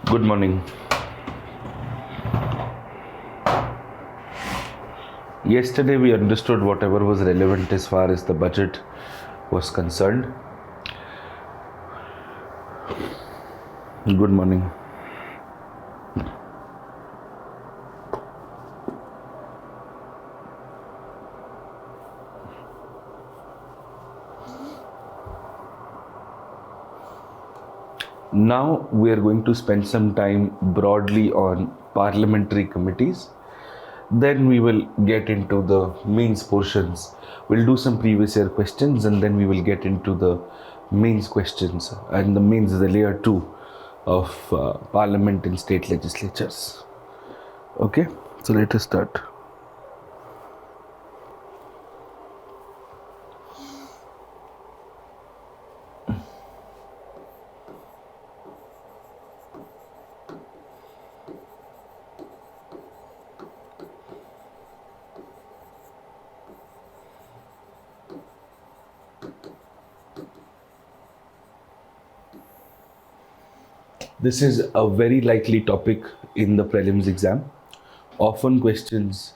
Good morning. Yesterday we understood whatever was relevant as far as the budget was concerned. Good morning. Now we are going to spend some time broadly on parliamentary committees. Then we will get into the mains portions. We'll do some previous year questions and then we will get into the mains questions. And the mains is the layer 2 of parliament and state legislatures. Okay, so let us start. This is a very likely topic in the prelims exam. Often questions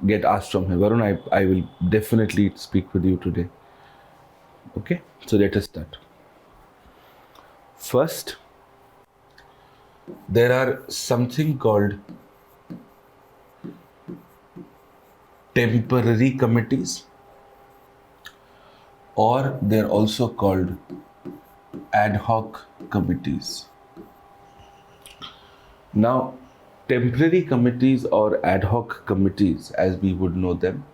get asked from him. Varun, I will definitely speak with you today. Okay, so let us start. First, there are something called temporary committees, or they're also called ad hoc committees. Now, temporary committees or ad hoc committees, as we would know them,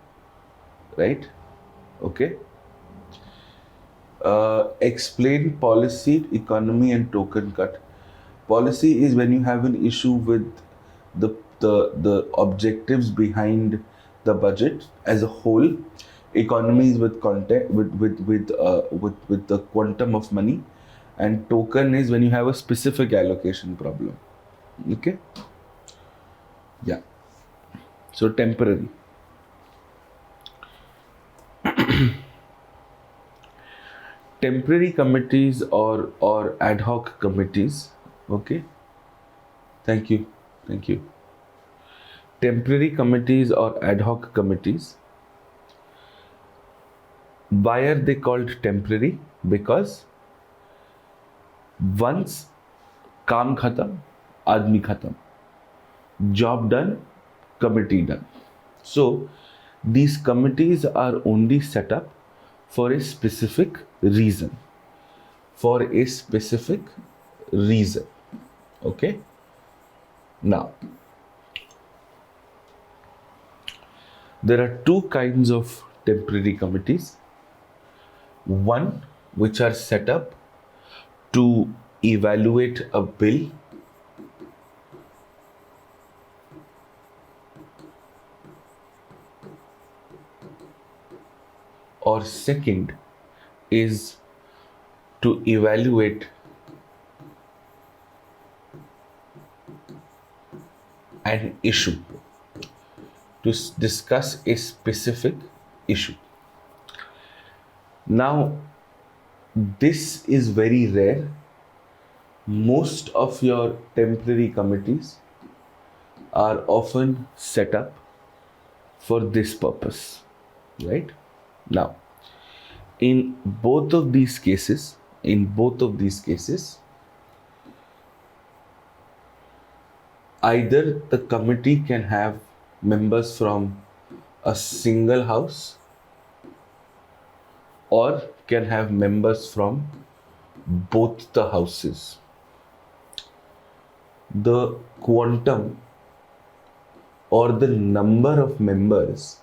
right? Okay. Explain policy, economy, and token cut. Policy is when you have an issue with the objectives behind the budget as a whole. Economy is with content with the quantum of money, and token is when you have a specific allocation problem. Okay. Yeah. So temporary. Temporary committees or ad hoc committees. Okay. Thank you. Thank you. Temporary committees or ad hoc committees. Why are they called temporary? Because once काम खत्म, आदमी खत्म. Job done, committee done. So these committees are only set up for a specific reason. For a specific reason. Okay. Now, there are two kinds of temporary committees. One, which are set up to evaluate a bill, or second is to evaluate an issue, to discuss a specific issue. Now, this is very rare. Most of your temporary committees are often set up for this purpose, right? Now, in both of these cases, either the committee can have members from a single house or can have members from both the houses. The quantum or the number of members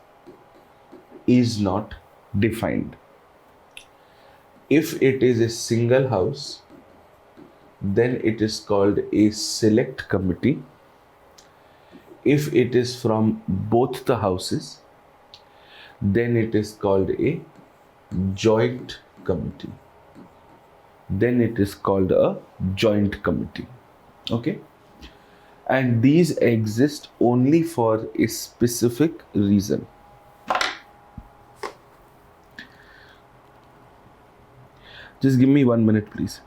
is not defined. If it is a single house, then it is called a select committee. If it is from both the houses, then it is called a joint committee. Okay. And these exist only for a specific reason. Just give me 1 minute, please.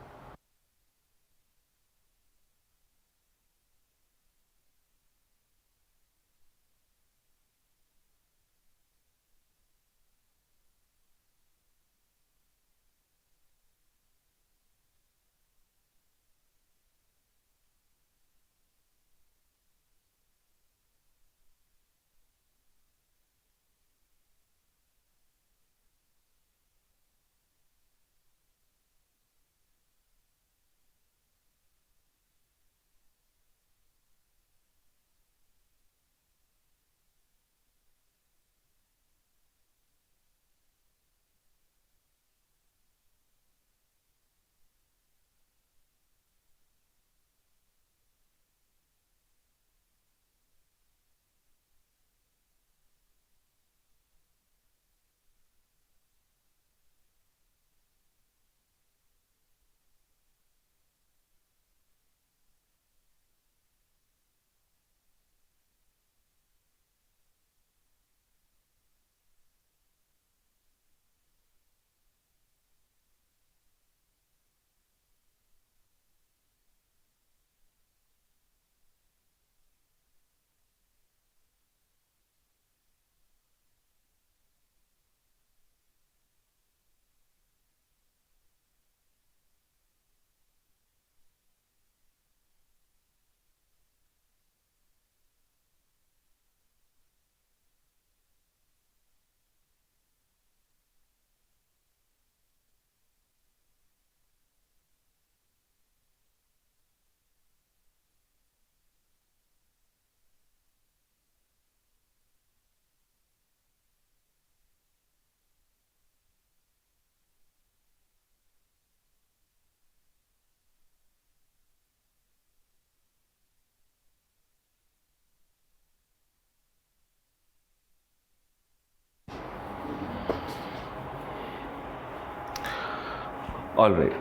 All right.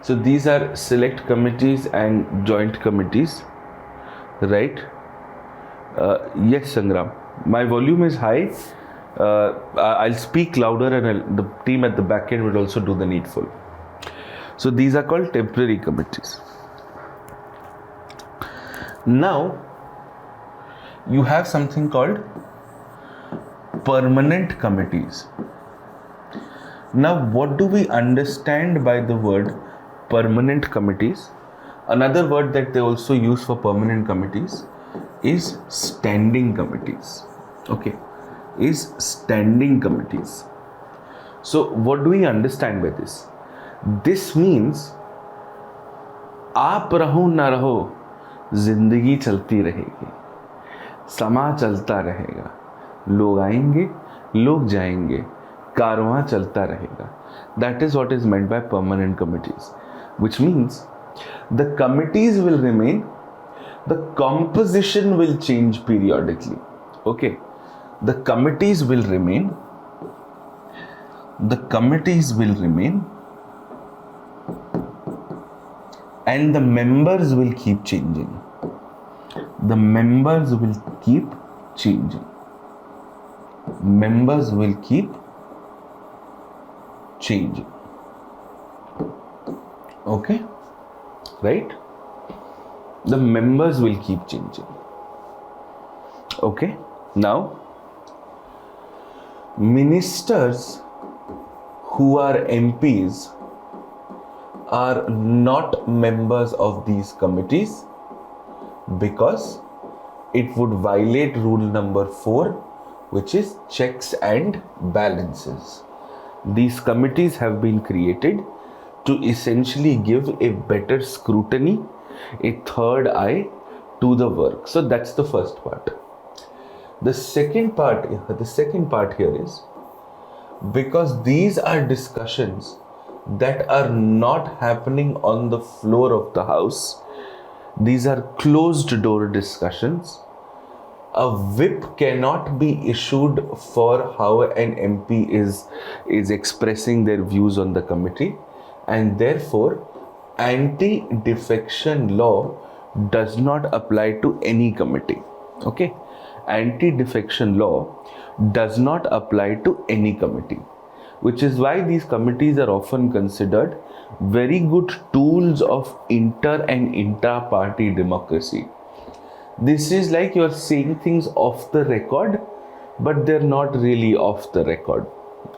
So these are select committees and joint committees, right? Yes, Sangram. My volume is high. I'll speak louder, and the team at the back end will also do the needful. So these are called temporary committees. Now you have something called permanent committees. Now, what do we understand by the word permanent committees? Another word that they also use for permanent committees is standing committees. Okay, is standing committees. So what do we understand by this? This means आप रहो ना रहो, जिंदगी चलती रहेगी, समा चलता रहेगा, लोग आएंगे, लोग जाएंगे, कारवां चलता रहेगा. That is what is meant by permanent committees, which means the committees will remain, the composition will change periodically. Okay, the committees will remain, and the members will keep changing. The members will keep changing. Members will keep changing. Okay, right? The members will keep changing. Okay, now ministers who are MPs are not members of these committees because it would violate rule number 4, which is checks and balances. These committees have been created to essentially give a better scrutiny, a third eye to the work. So that's the first part. The second part here is, because these are discussions that are not happening on the floor of the house, these are closed door discussions. A whip cannot be issued for how an MP is expressing their views on the committee, and therefore anti-defection law does not apply to any committee. Okay, anti-defection law does not apply to any committee, which is why these committees are often considered very good tools of inter and intra-party democracy. This is like you're saying things off the record, but they're not really off the record.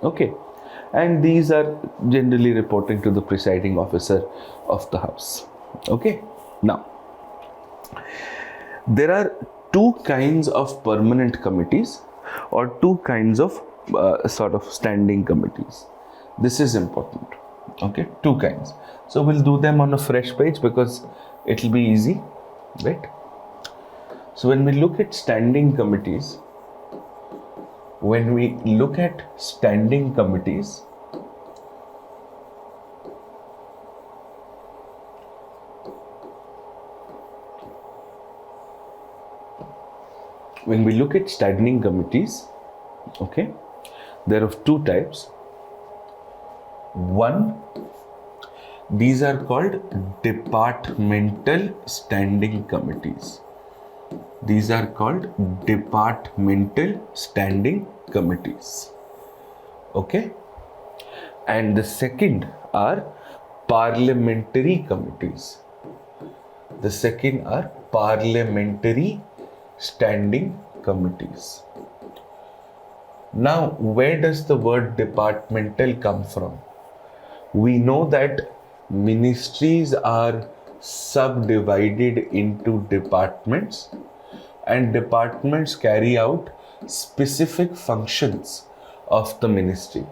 Okay, and these are generally reporting to the presiding officer of the house. Okay, now there are two kinds of permanent committees or two kinds of sort of standing committees. This is important. Okay, two kinds. So we'll do them on a fresh page because it'll be easy, right? So when we look at standing committees, when we look at standing committees, okay, they're of two types. One, these are called departmental standing committees. These are called departmental standing committees. Okay, and the second are parliamentary committees. The second are parliamentary standing committees. Now, where does the word departmental come from? We know that ministries are subdivided into departments, and departments carry out specific functions of the ministry,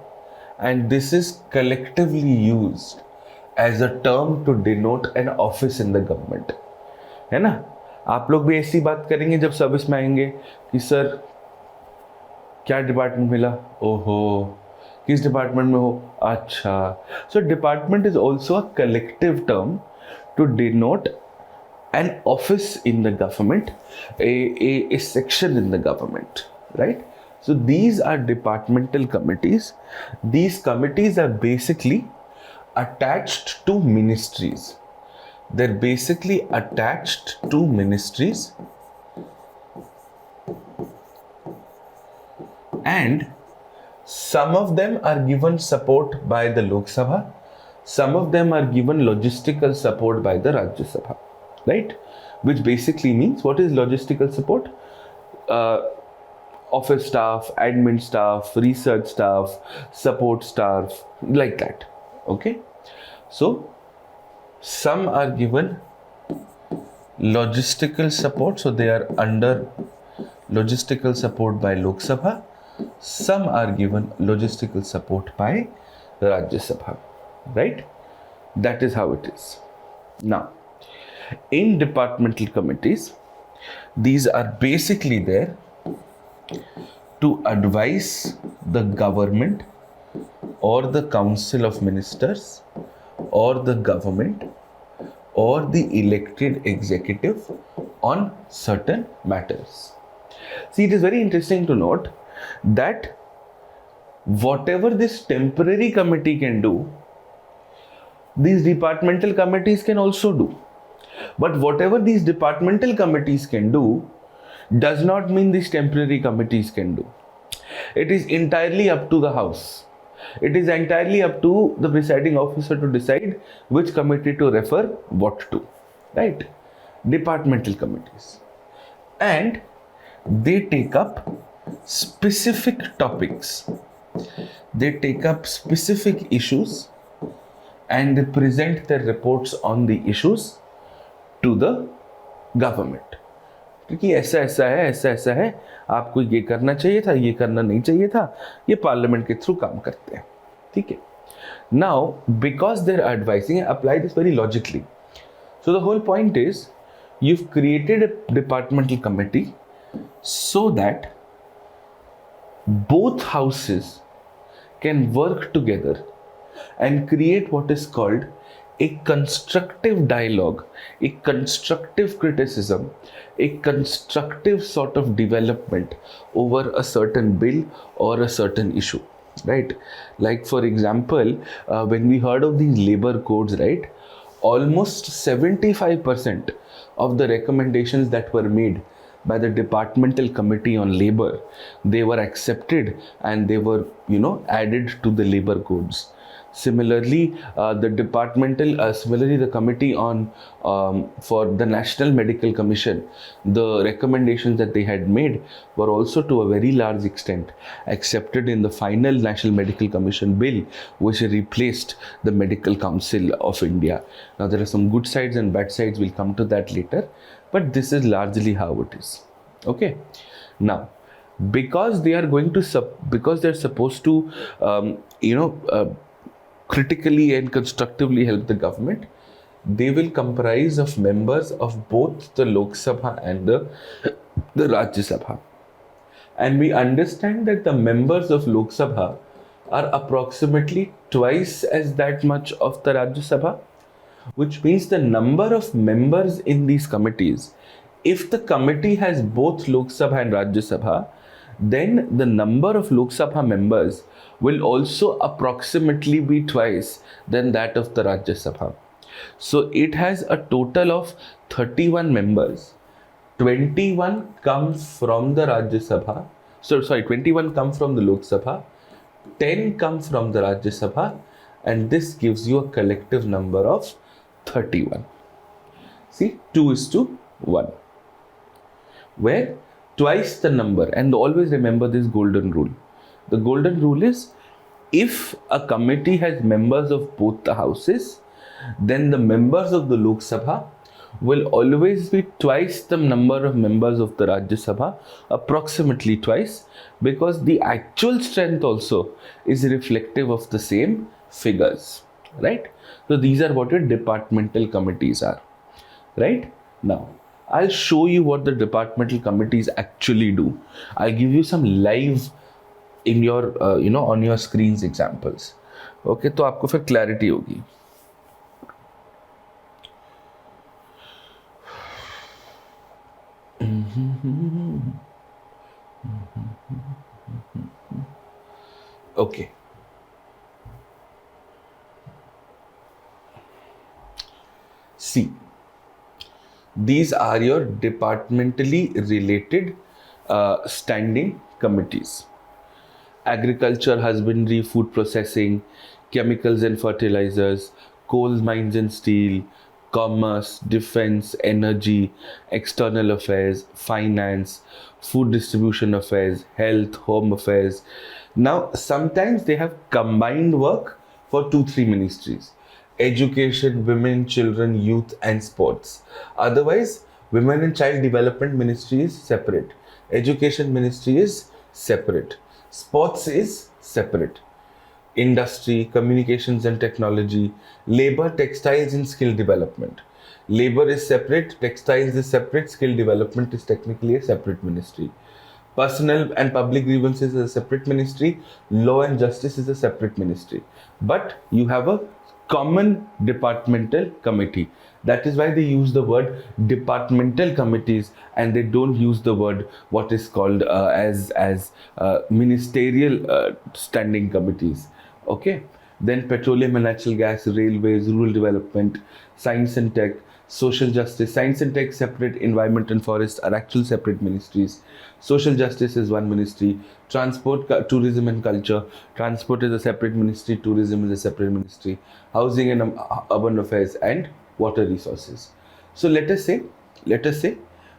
and this is collectively used as a term to denote an office in the government. है ना? आप लोग भी ऐसी बात करेंगे जब service में आएंगे कि सर क्या डिपार्टमेंट मिला, ओहो किस डिपार्टमेंट में हो, अच्छा. So department is also a collective term to denote an office in the government, a section in the government, right? So these are departmental committees. These committees are basically attached to ministries. They're basically attached to ministries, and some of them are given support by the Lok Sabha, some of them are given logistical support by the Rajya Sabha, right? Which basically means, what is logistical support? Office staff, admin staff, research staff, support staff, like that. Okay, so some are given logistical support, so they are under logistical support by Lok Sabha. Some are given logistical support by Rajya Sabha, right? That is how it is. Now, in departmental committees, these are basically there to advise the government or the council of ministers or the government or the elected executive on certain matters. See, it is very interesting to note that whatever this temporary committee can do, these departmental committees can also do. But whatever these departmental committees can do does not mean these temporary committees can do. It is entirely up to the House. It is entirely up to the presiding officer to decide which committee to refer what to, right? Departmental committees. And they take up specific topics. They take up specific issues and they present their reports on the issues to the government. क्योंकि ऐसा ऐसा है, ऐसा ऐसा है, आपको ये करना चाहिए था, ये करना नहीं चाहिए था, ये पार्लियामेंट के थ्रू काम करते हैं, ठीक है. Now, because they're advising, apply this very logically. So the whole point is, you've created a departmental committee so that both houses can work together and create what is called a constructive dialogue, a constructive criticism, a constructive sort of development over a certain bill or a certain issue, right? Like, for example, when we heard of these labor codes, right, almost 75% of the recommendations that were made by the Departmental Committee on Labor, they were accepted and they were, added to the labor codes. Similarly, the committee on for the National Medical Commission, the recommendations that they had made were also to a very large extent accepted in the final National Medical Commission bill, which replaced the Medical Council of India. Now, there are some good sides and bad sides. We'll come to that later, but this is largely how it is. Okay. Now, because they are going to because they're supposed to critically and constructively help the government, they will comprise of members of both the Lok Sabha and the Rajya Sabha. And we understand that the members of Lok Sabha are approximately twice as that much of the Rajya Sabha, which means the number of members in these committees, if the committee has both Lok Sabha and Rajya Sabha, then the number of Lok Sabha members will also approximately be twice than that of the Rajya Sabha. So it has a total of 31 members. 21 come from the Rajya Sabha. 21 come from the Lok Sabha. 10 come from the Rajya Sabha. And this gives you a collective number of 31. See, 2:1. Where twice the number, and always remember this golden rule. The golden rule is, if a committee has members of both the houses, then the members of the Lok Sabha will always be twice the number of members of the Rajya Sabha, approximately twice, because the actual strength also is reflective of the same figures, right? So these are what your departmental committees are, right? Now, I'll show you what the departmental committees actually do. I'll give you some live in your on your screens examples. Okay, तो आपको फिर clarity होगी. Okay. See, these are your departmentally related standing committees. Agriculture, husbandry, food processing, chemicals and fertilizers, coal mines and steel, commerce, defense, energy, external affairs, finance, food distribution affairs, health, home affairs. Now, sometimes they have combined work for 2-3 ministries: education, women, children, youth, and sports. Otherwise, women and child development ministry is separate, education ministry is separate, sports is separate, industry, communications and technology, labor, textiles, and skill development. Labor is separate, textiles is separate, skill development is technically a separate ministry. Personnel and public grievances is a separate ministry. Law and justice is a separate ministry. But you have a common departmental committee. That is why they use the word departmental committees, and they don't use the word what is called as ministerial standing committees. Okay. Then petroleum and natural gas, railways, rural development, science and tech, social justice. Science and tech separate, environment and forest are actual separate ministries. Social justice is one ministry. Transport, tourism and culture. Transport is a separate ministry. Tourism is a separate ministry. Housing and urban affairs, and water resources. So let us say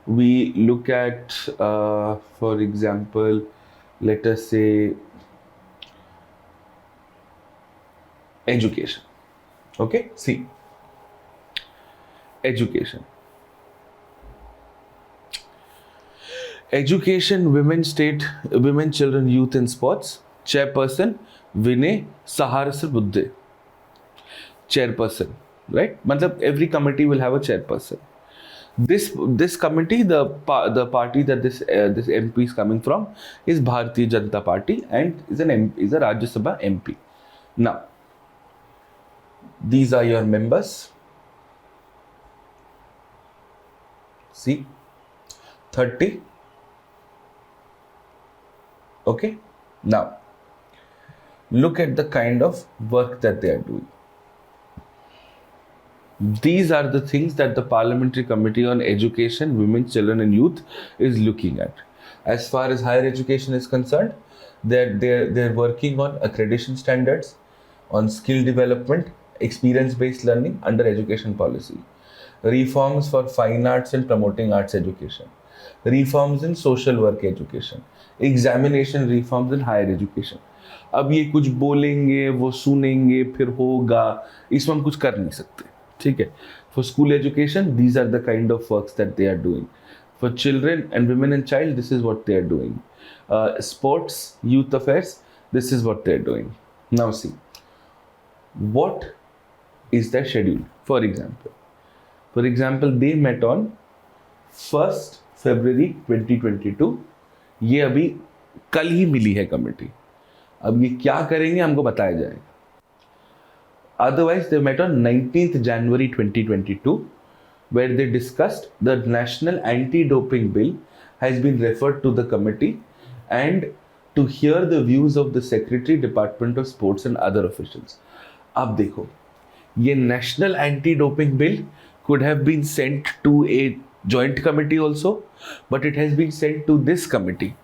we look at, for example, let us say education. Okay, see, education, women, state, women, children, youth and sports. Chairperson Vinay Sahasra Buddhe. Chairperson, right? Matlab every committee will have a chairperson. This committee, the party that this MP is coming from is Bharatiya Janata Party, and is a Rajya Sabha MP. Now, these are your members. See, 30. Okay. Now, look at the kind of work that they are doing. These are the things that the Parliamentary Committee on Education, Women, Children and Youth is looking at. As far as higher education is concerned, they're working on accreditation standards, on skill development, experience-based learning under education policy, reforms for fine arts and promoting arts education, reforms in social work education, examination reforms in higher education. अब ये कुछ बोलेंगे, वो सुनेंगे, फिर होगा, इसमें हम कुछ कर नहीं सकते. ठीक है. For school education, these are the kind of works that they are doing. For children and women and child, this is what they are doing. Sports, youth affairs, this is what they are doing. Now see, what is their schedule? For example, they met on 1st February 2022. ये अभी कल ही मिली है committee. अब ये क्या करेंगे हमको बताया जाएगा. Otherwise, they met on 19th January 2022, where they discussed the National Anti-Doping Bill has been referred to the committee, and to hear the views of the Secretary, Department of Sports and other officials. अब देखो, ये National Anti-Doping Bill could have been sent to a joint committee also, but it has been sent to this committee.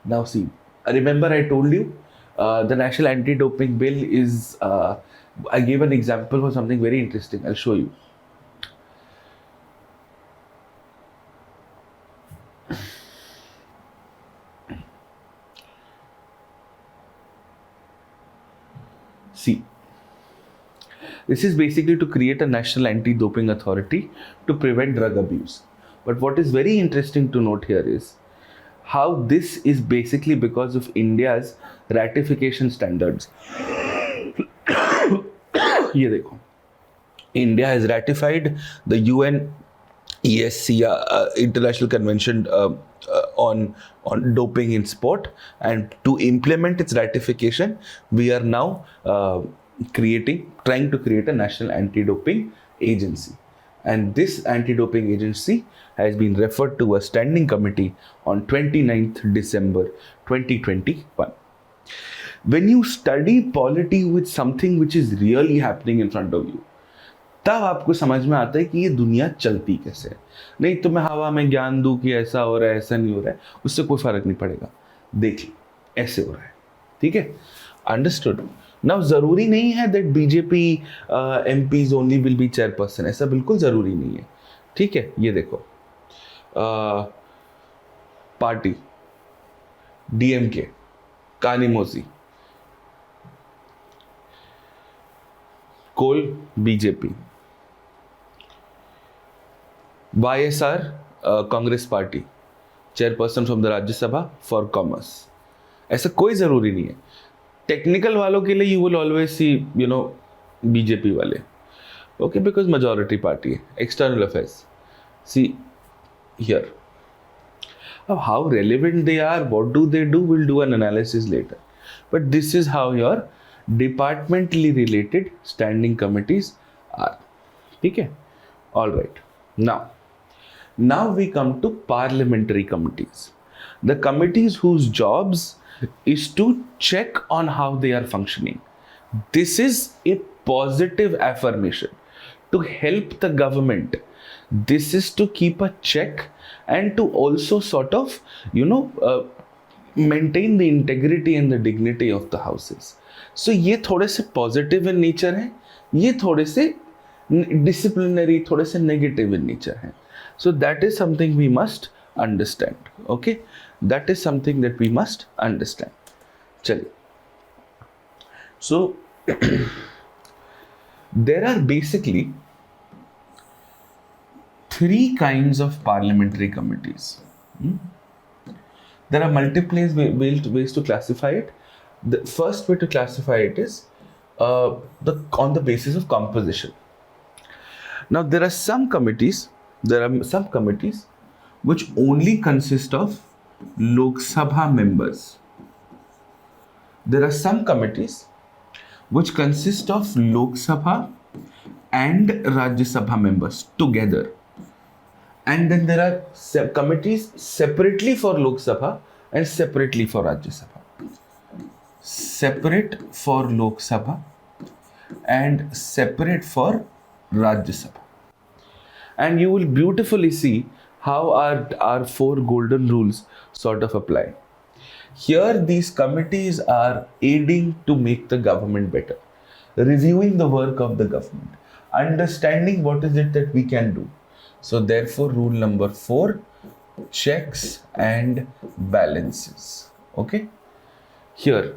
Now see, remember I told you the National Anti-Doping Bill is, I gave an example for something very interesting. I'll show you. See, this is basically to create a national anti-doping authority to prevent drug abuse. But what is very interesting to note here is how this is basically because of India's ratification standards. ये देखो, India has ratified the UN ESC, International Convention on Doping in Sport, and to implement its ratification, we are now trying to create a national anti-doping agency. And this anti-doping agency has been referred to a standing committee on 29th December 2021. When you study polity with something which is really happening in front of you, तब आपको समझ में आता है कि ये दुनिया चलती कैसे है. नहीं तो मैं हवा में ज्ञान दूं कि ऐसा हो रहा है, ऐसा नहीं हो रहा है, उससे कोई फर्क नहीं पड़ेगा. देख लो ऐसे हो रहा है. ठीक है, अंडरस्टूड. नाउ जरूरी नहीं है that BJP MPs only will be chairperson, ऐसा बिल्कुल जरूरी नहीं है. ठीक है, ये देखो party DMK, Kanimozhi, coal BJP, YSR Congress party, chairperson from the Rajya Sabha for commerce. ऐसा कोई जरूरी नहीं है. टेक्निकल वालों के लिए you will always see BJP वाले. ओके, बिकॉज मेजॉरिटी पार्टी है. External affairs, see here. Now, how relevant they are, what do they do, we'll do an analysis later. But this is how your departmentally related standing committees are. Okay? All right. Now we come to parliamentary committees. The committees whose jobs is to check on how they are functioning. This is a positive affirmation to help the government. This is to keep a check and to also sort of maintain the integrity and the dignity of the houses. So ये थोड़े से positive in nature हैं, ये थोड़े से disciplinary, थोड़े से negative in nature हैं. So that is something we must understand. Okay, that is something that we must understand. चलिए, so there are basically three kinds of parliamentary committees. There are multiple ways to classify it. The first way to classify it is on the basis of composition. Now there are some committees which only consist of Lok Sabha members. There are some committees which consist of Lok Sabha and Rajya Sabha members together. And then there are committees separately for Lok Sabha and separately for Rajya Sabha. Separate for Lok Sabha and separate for Rajya Sabha. And you will beautifully see how our four golden rules sort of apply. Here these committees are aiding to make the government better, reviewing the work of the government, understanding what is it that we can do. So therefore rule number 4, checks and balances. Okay, here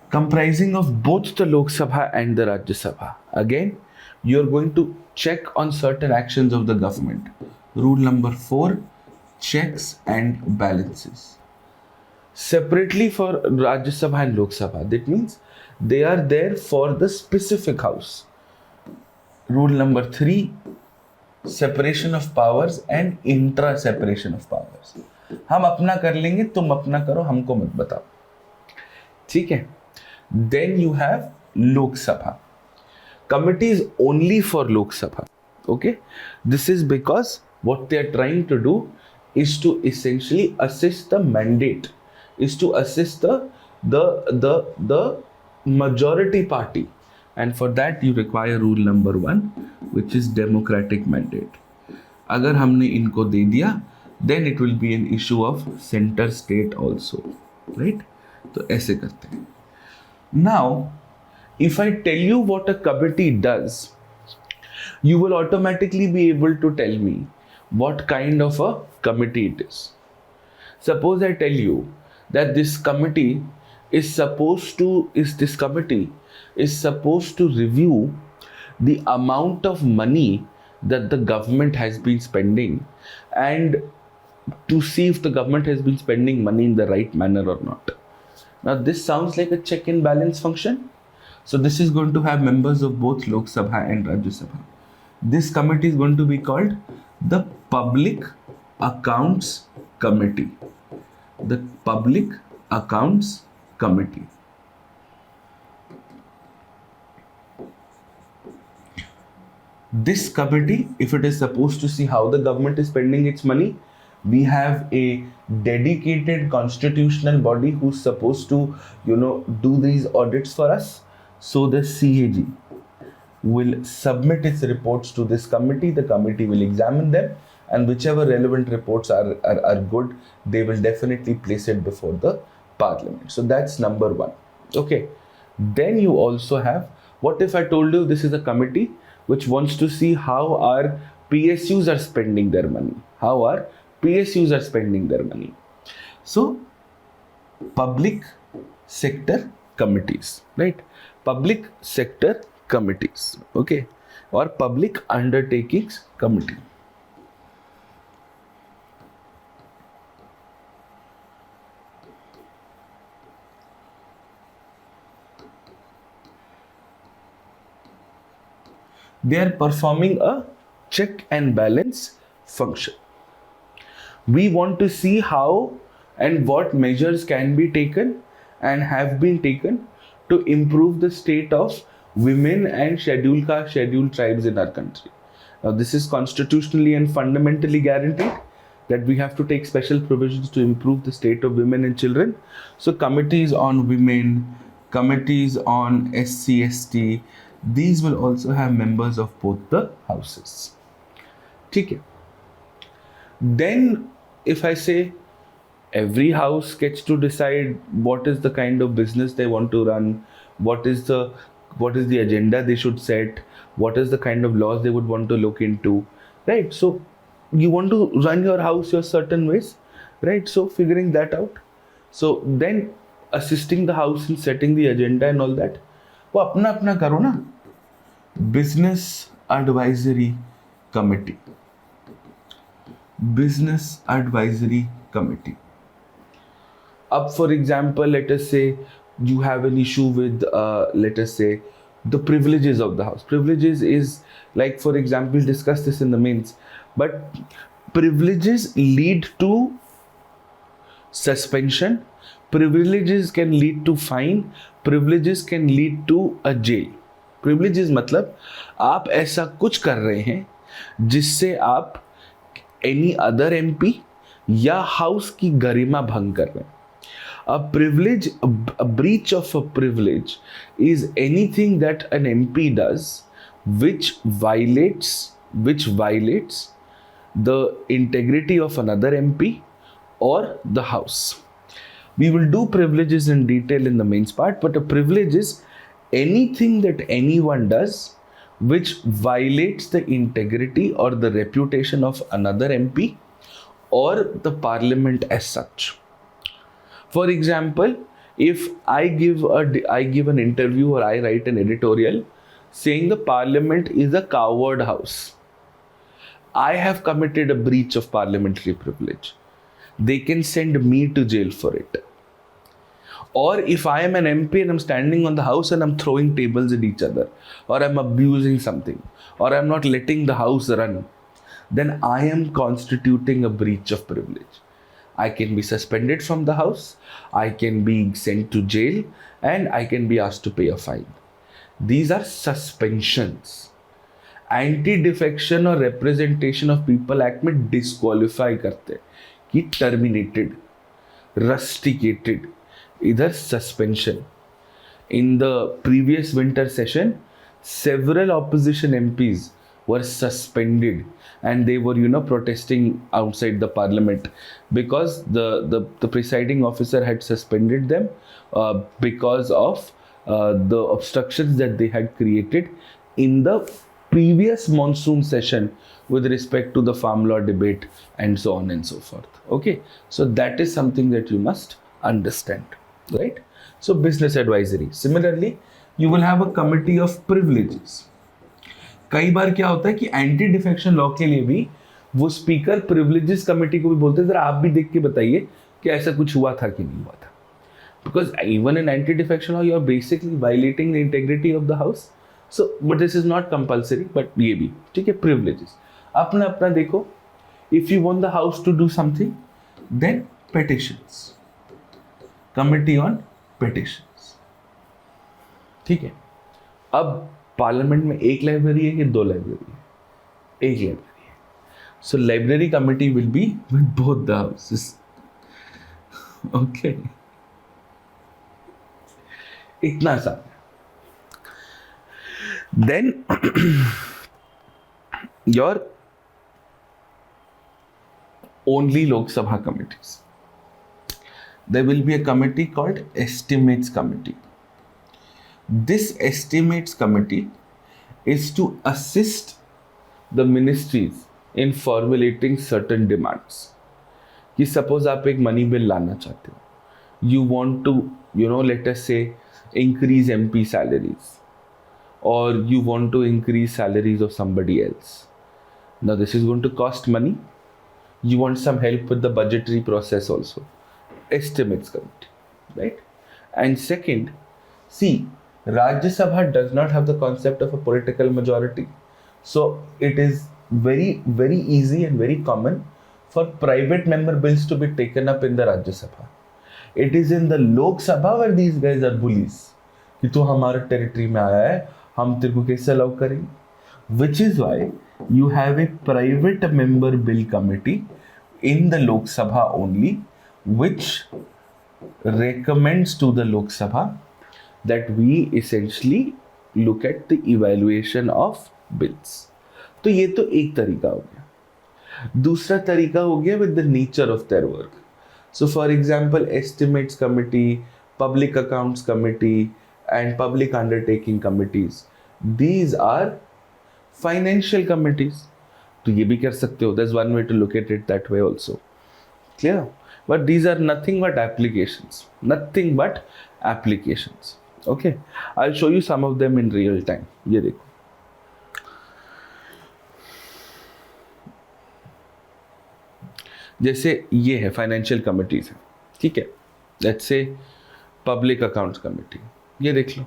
comprising of both the Lok Sabha and the Rajya Sabha. Again, you are going to check on certain actions of the government. Rule number 4, checks and balances. Separately for Rajya Sabha and Lok Sabha, that means they are there for the specific house. Rule number 3, separation of powers and intra separation of powers. हम अपना कर लेंगे, तुम अपना करो, हमको मत बताओ. ठीक है. Then you have Lok Sabha. Committees only for Lok Sabha. Okay. This is because what they are trying to do is to essentially assist the mandate, is to assist the majority party. And for that you require rule number 1, which is democratic mandate. अगर हमने इनको दे दिया, then it will be an issue of center state also, right? तो ऐसे करते हैं. Now, if I tell you what a committee does, you will automatically be able to tell me what kind of a committee it is. Suppose I tell you that this committee is supposed to review the amount of money that the government has been spending and to see if the government has been spending money in the right manner or not. Now this sounds like a check and balance function. So this is going to have members of both Lok Sabha and Rajya Sabha. This committee is going to be called the Public Accounts Committee. The Public Accounts Committee. This committee, if it is supposed to see how the government is spending its money, We have a dedicated constitutional body who's supposed to, do these audits for us. So the CAG will submit its reports to this committee. The committee will examine them, and whichever relevant reports are good, they will definitely place it before the parliament. So that's number one. Okay. Then you also have, what if I told you this is a committee which wants to see how our PSUs are spending their money? How our PSUs are spending their money. So public sector committees, right? Public sector committees, okay, or public undertakings committee. They are performing a check and balance function. We want to see how and what measures can be taken and have been taken to improve the state of women and scheduled caste, scheduled tribes in our country. Now, this is constitutionally and fundamentally guaranteed that we have to take special provisions to improve the state of women and children. So, committees on women, committees on SC, ST, these will also have members of both the houses. Okay. Then, if I say every house gets to decide what is the kind of business they want to run, what is the agenda they should set, what is the kind of laws they would want to look into, right? So you want to run your house your certain ways, right? So figuring that out. So then assisting the house in setting the agenda and all that, वो अपना अपना करो ना. Business Advisory Committee. Business Advisory Committee. Up, for example, let us say you have an issue with, let us say, the privileges of the house. Privileges is like, for example, we'll discuss this in the mains, but privileges lead to suspension, privileges can lead to fine, privileges can lead to a jail. Privileges मतलब आप ऐसा कुछ कर रहे हैं जिससे आप any other MP या हाउस की गरिमा भंग कर रहे हैं. A privilege, a breach of a privilege is anything that an MP does which violates the integrity of another MP or the house. We will do privileges in detail in the mains part, but a privilege is anything that anyone does which violates the integrity or the reputation of another MP or the parliament as such. For example, if I give an interview or I write an editorial saying the parliament is a coward house, I have committed a breach of parliamentary privilege. They can send me to jail for it. Or if I am an MP and I'm standing on the house and I'm throwing tables at each other, or I'm abusing something, or I'm not letting the house run, then I am constituting a breach of privilege. I can be suspended from the house, I can be sent to jail, and I can be asked to pay a fine. These are suspensions. Anti-defection or representation of people act में disqualify करते कि terminated, rusticated, either suspension. In the previous winter session, several opposition MPs were suspended and they were protesting outside the parliament because the presiding officer had suspended them because of the obstructions that they had created in the previous monsoon session with respect to the farm law debate and so on and so forth. Okay, so that is something that you must understand, right? So business advisory. Similarly, you will have a committee of privileges. कई बार क्या होता है कि anti defection law के लिए भी वो speaker privileges committee को भी बोलते हैं, जरा आप भी देख के बताइए कि ऐसा कुछ हुआ था कि नहीं हुआ था. Because even in anti defection law you are basically violating the integrity of the house. So but this is not compulsory, but ये भी ठीक है. प्रिविलेजेस अपना अपना देखो. If you want the house to do something, then petitions, committee on petitions. ठीक है. अब पार्लियामेंट में एक लाइब्रेरी है कि दो लाइब्रेरी है? एक लाइब्रेरी है. So library committee will be with both the houses. Okay. इतना सा. Then your only Lok Sabha committees. There will be a committee called Estimates Committee. This Estimates Committee is to assist the ministries in formulating certain demands. कि suppose आप एक money bill लाना चाहते हो, you want to, let us say, increase MP salaries, or you want to increase salaries of somebody else. Now this is going to cost money. You want some help with the budgetary process also. Estimates Committee, right? And second, see, Rajya Sabha does not have the concept of a political majority. So it is very, very easy and very common for private member bills to be taken up in the Rajya Sabha. It is in the Lok Sabha where these guys are bullies. कि तू हमारे territory में आया है, हम तेरे को कैसे अलाउ करेंगे? Which is why you have a private member bill committee in the Lok Sabha only, which recommends to the Lok Sabha that we essentially look at the evaluation of bills. तो ये तो एक तरीका हो गया. दूसरा तरीका हो गया with the nature of their work. So for example, Estimates Committee, Public Accounts Committee and Public Undertaking Committees. These are financial committees. तो ये भी कर सकते हो. There's one way to look at it that way also. Clear? But these are nothing but applications. Nothing but applications. Okay? I'll show you some of them in real time. ये देखो. जैसे ये है फाइनेंशियल कमिटीज है, ठीक है. Let's say public accounts committee, ये देख लो.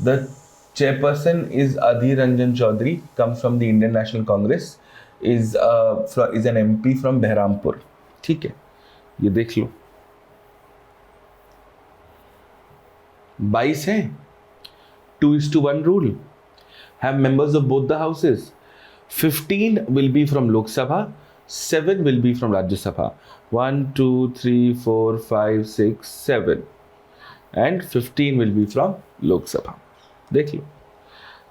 The chairperson is Adhir Ranjan Chaudhary, comes from the Indian National Congress, is an MP from Behrampur. ठीक है, ये देख लो. 22 हैं. 2:1 rule. Have members of both the houses. 15 will be from Lok Sabha, 7 will be from Rajya Sabha. 1, 2, 3, 4, 5, 6, 7. And 15 will be from Lok Sabha. देख लो.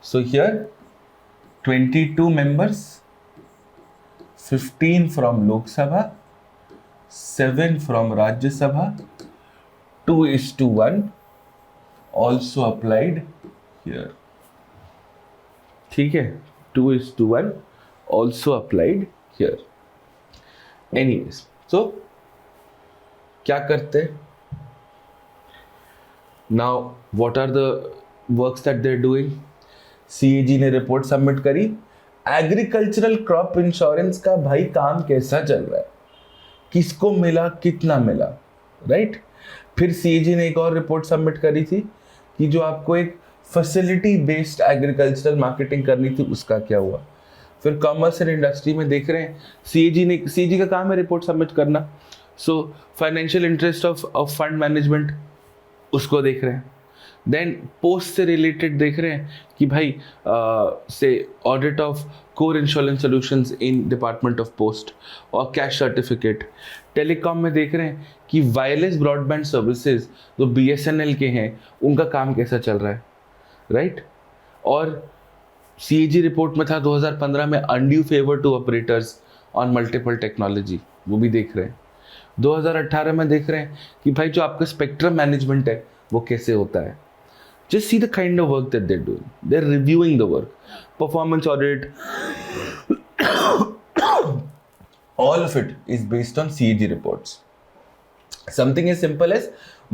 So here 22 members, 15 from Lok Sabha, 7 from Rajya Sabha, 2:1 also applied here. ठीक है, 2:1 also applied here. Anyways, so क्या करते हैं? Now what are the works that they're doing? CAG ने report submit करी. Agricultural crop insurance का भाई काम कैसा चल रहा है, किसको मिला, कितना मिला, राइट? फिर CAG ने एक और रिपोर्ट सबमिट करी थी कि जो आपको एक फैसिलिटी बेस्ड एग्रीकल्चरल मार्केटिंग करनी थी, उसका क्या हुआ. फिर कॉमर्स एंड इंडस्ट्री में देख रहे हैं CAG का काम है रिपोर्ट सबमिट करना. So financial interest of fund management, उसको देख रहे हैं. देन पोस्ट से रिलेटेड देख रहे हैं कि भाई से audit of core insurance solutions in department of post और कैश सर्टिफिकेट. टेलीकॉम में देख रहे हैं कि वायरलेस ब्रॉडबैंड सर्विसेज जो BSNL के हैं, उनका काम कैसा चल रहा है, राइट? और CAG रिपोर्ट में था 2015 में undue favour to operators on multiple technology, वो भी देख रहे हैं. 2018 में देख रहे हैं कि भाई जो आपका स्पेक्ट्रम मैनेजमेंट है वो कैसे होता है. Just see the kind of work that they're doing. They're reviewing the work. Performance audit. All of it is based on CAG reports. Something as simple as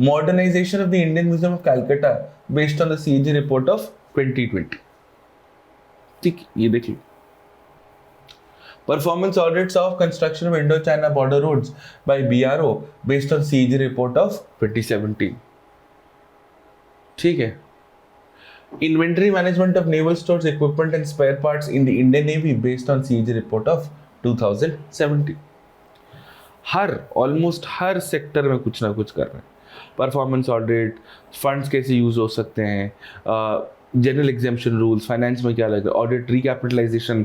modernization of the Indian Museum of Calcutta based on the CAG report of 2020. ठीक, ये देख लो. Performance audits of construction of Indo-China border roads by BRO based on CAG report of 2017. ठीक है. Inventory management of naval stores, equipment and spare parts in the Indian Navy based on CAG report of 2017. Almost her sector में कुछ ना कुछ कर रहे हैं. Performance audit, funds कैसे यूज़ हो सकते हैं, जनरल एग्जाम्पशन रूल्स, फाइनेंस में क्या लगता है, audit, recapitalisation,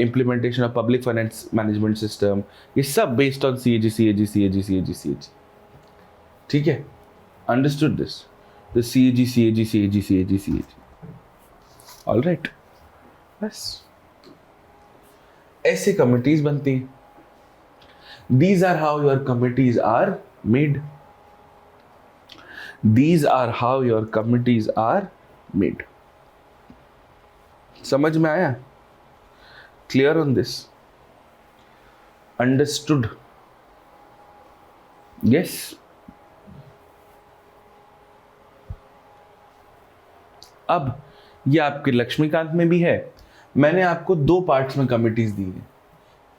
implementation of public finance management system, ये सब based on CAG, CAG, CAG, CAG, CAG. ठीक है, understood this, the CAG, CAG, CAG, CAG, CAG. All right, बस ऐसे कमिटीज बनती हैं. These are how your committees are made. These are how your committees are made. समझ में आया? Clear on this? Understood? Yes. अब ये आपके लक्ष्मीकांत में भी है. मैंने आपको 2 पार्ट्स में कमिटीज दी है.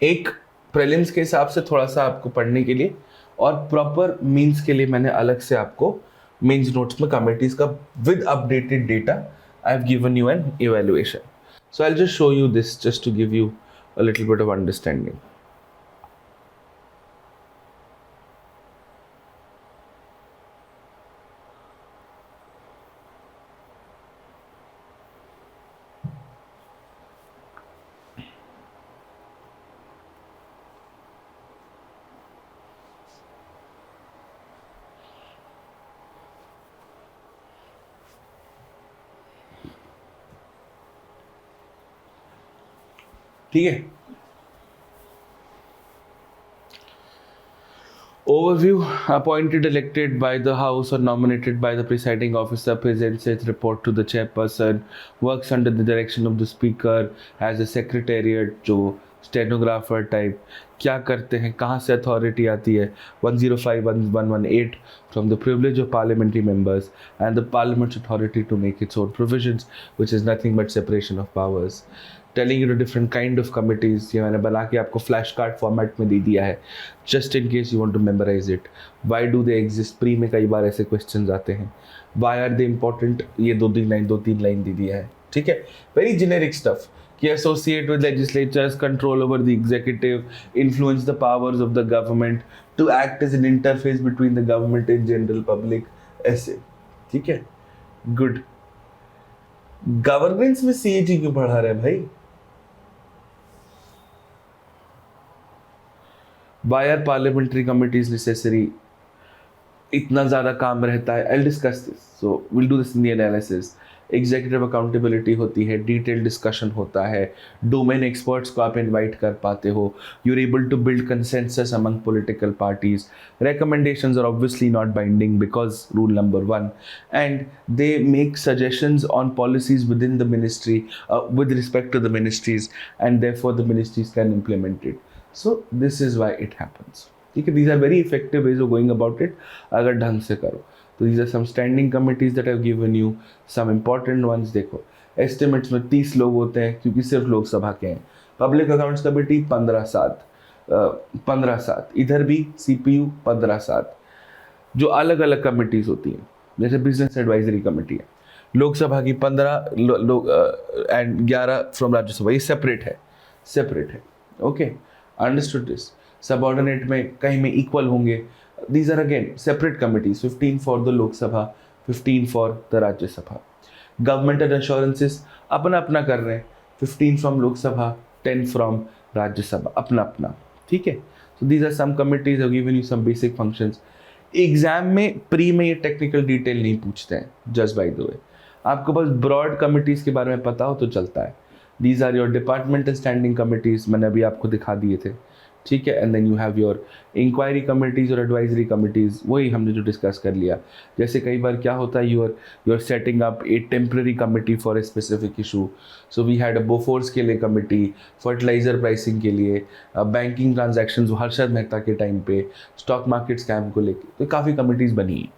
एक प्रीलिम्स के हिसाब से थोड़ा सा आपको पढ़ने के लिए, और प्रॉपर मीन्स के लिए मैंने अलग से आपको मीन्स नोट्स में कमिटीज का with updated data I have given you an evaluation. So I will just show you this just to give you a little bit of understanding. ठीक है, overview. Appointed, elected by the house or nominated by the presiding officer, presents its report to the chairperson, works under the direction of the speaker, has a secretariat जो stenographer type. क्या करते हैं, कहाँ से authority आती है, 105(1) 118 from the privilege of parliamentary members and the parliament's authority to make its own provisions, which is nothing but separation of powers. Telling you the different kind of committees, ये मैंने बना के आपको फ्लैश कार्ड फॉर्मेट में दे दिया है, just in case you want to memorise it. Why do they exist, pre में कई बार ऐसे क्वेश्चन आते हैं. वाई आर दे इम्पॉर्टेंट, ये 2-3 लाइन दे दिया है. ठीक है, वेरी जेनेरिक स्टफ कि associate with legislatures, control over the executive, influence the powers of the government, to act as an interface between the government and general public, ऐसे. ठीक है, good. Governance में CAG क्यों पढ़ा रहे हैं भाई? Why are parliamentary committees necessary? इतना ज़्यादा काम रहता है. I'll discuss this. So we'll do this in the analysis. Executive accountability होती है, detailed discussion होता है, domain experts को आप invite कर पाते हो, you're able to build consensus among political parties. Recommendations are obviously not binding because rule number 1, and they make suggestions on policies within the ministry with respect to the ministries, and therefore the ministries can implement it. So this is why it happens. ठीक है, these are very effective ways of going about it अगर ढंग से करो. तो these are some standing committees that I've given you, some important ones. देखो, estimates में 30 लोग होते हैं क्योंकि सिर्फ लोकसभा के हैं. पब्लिक अकाउंट्स कमेटी 15-7, इधर भी CPU 15-7. जो अलग अलग कमिटीज़ होती हैं, जैसे बिजनेस एडवाइजरी कमेटी है, लोकसभा की 15 एंड 11 फ्रॉम राज्यसभा, ये सेपरेट है. Okay, understood this. सबऑर्डिनेट में कहीं में इक्वल होंगे. These are again separate committees, 15 for the Lok Sabha, 15 for the Rajya Sabha. Governmental assurances अपना अपना कर रहे हैं, 15 from Lok Sabha, 10 from Rajya Sabha, अपना अपना. ठीक है, so these are some committees have given you some basic functions. Exam में प्री में ये टेक्निकल डिटेल नहीं पूछते हैं, जस्ट बाय द वे. आपको बस ब्रॉड कमिटीज़ के बारे में पता हो तो चलता है. These are your departmental standing committees, मैंने अभी आपको दिखा दिए थे. ठीक है, and then you have your inquiry committees और एडवाइजरी कमिटीज़, वही हमने जो डिस्कस कर लिया. जैसे कई बार क्या होता है, you are setting up a temporary committee for a specific issue. So we had a Bofors के लिए कमिटी, फर्टिलाइजर प्राइसिंग के लिए, बैंकिंग ट्रांजैक्शंस हर्षद मेहता के टाइम पे, स्टॉक मार्केट स्कैम को लेकर, तो काफ़ी कमिटीज़ बनी हैं.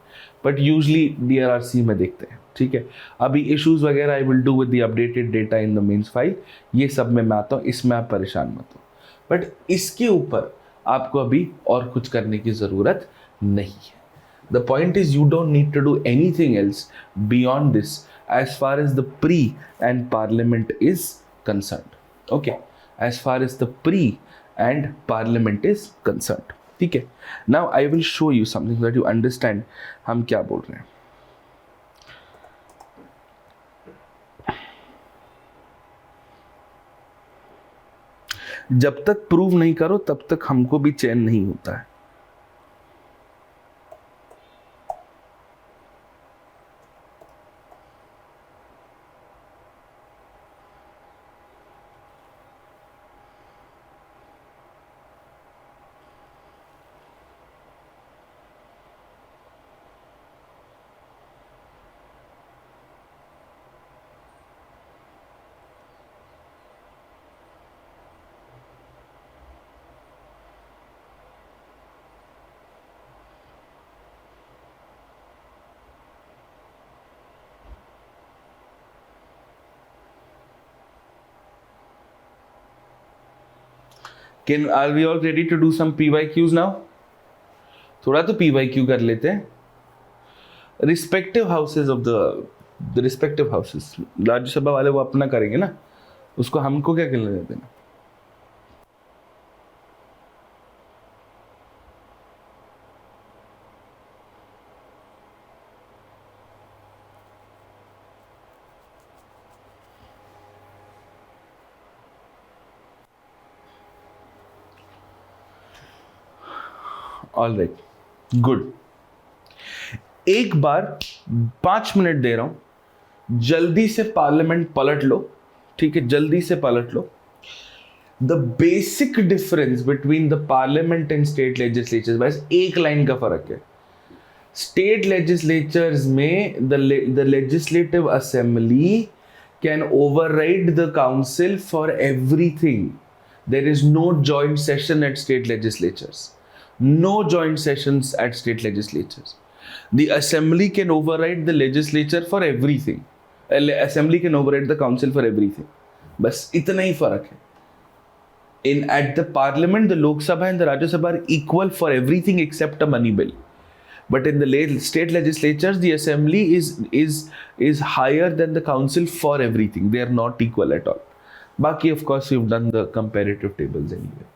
बट यूजली DRRC में देखते हैं. ठीक है, अभी इश्यूज़ वगैरह I will do with the updated data in the means file. ये सब में मैं आता हूँ, इसमें आप परेशान मत हो. बट इसके ऊपर आपको अभी और कुछ करने की ज़रूरत नहीं है. The point is you don't need to do anything else beyond this as far as the pre and parliament is concerned. Okay, as far as the pre and parliament is concerned. ठीक है. Now I will show you something that you understand हम क्या बोल रहे हैं. जब तक prove नहीं करो तब तक हमको भी चैन नहीं होता है. Are we all ready to do some PYQs now? थोड़ा तो PYQ कर लेते हैं. Respective houses of the respective houses. Rajya Sabha वाले वो अपना करेंगे ना, उसको हमको क्या करने देते हैं. All right, good. एक बार 5 मिनट दे रहा हूं, जल्दी से पार्लियामेंट पलट लो. ठीक है, जल्दी से पलट लो. The basic difference between the parliament and state legislatures, बस एक लाइन का फर्क है. स्टेट लेजिस्लेचर्स में the legislative assembly can override the council for everything. There is no joint session at state legislatures. No joint sessions at state legislatures. The assembly can override the legislature for everything. Assembly can override the council for everything. बस इतना ही फर्क है. At the parliament, the Lok Sabha and the Rajya Sabha are equal for everything except a money bill. But in the state legislatures, the assembly is higher than the council for everything. They are not equal at all. बाकी of course we've done the comparative tables anyway.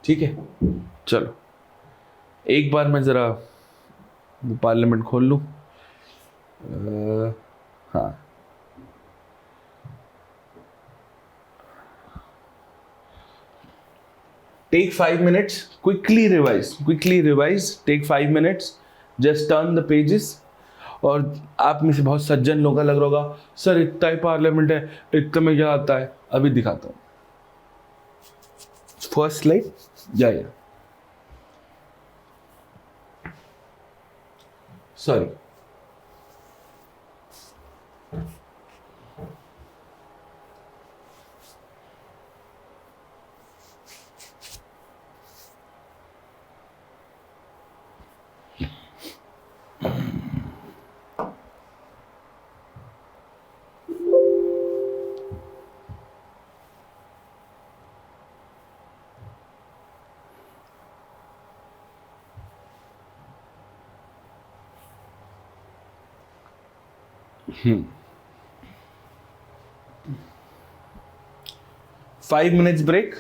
ठीक है, चलो एक बार मैं ज़रा parliament खोल लूँ. हाँ, take 5 minutes, quickly revise, take 5 minutes, just turn the pages. और आप में से बहुत सज्जन लोग लग रहा होगा, सर इतना ही पार्लियामेंट है, इतना में क्या आता है. अभी दिखाता हूँ. First slide. या sorry. Five minutes break.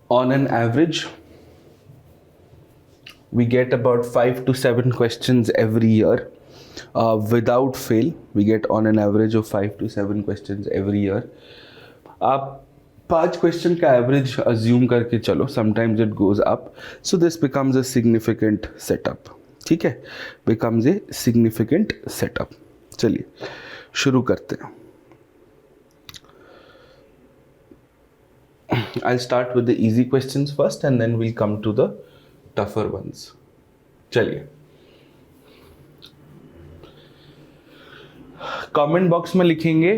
On an average, we get about 5 to 7 questions every year. Without fail, we get on an average of 5 to 7 questions every year. आप 5 क्वेश्चन का एवरेज अज्यूम करके चलो, sometimes it goes up, so this becomes a significant setup. ठीक है, becomes a significant setup. चलिए शुरू करते हैं. I'll start with the easy questions first and then we'll come to the tougher ones. चलिए, comment box में लिखेंगे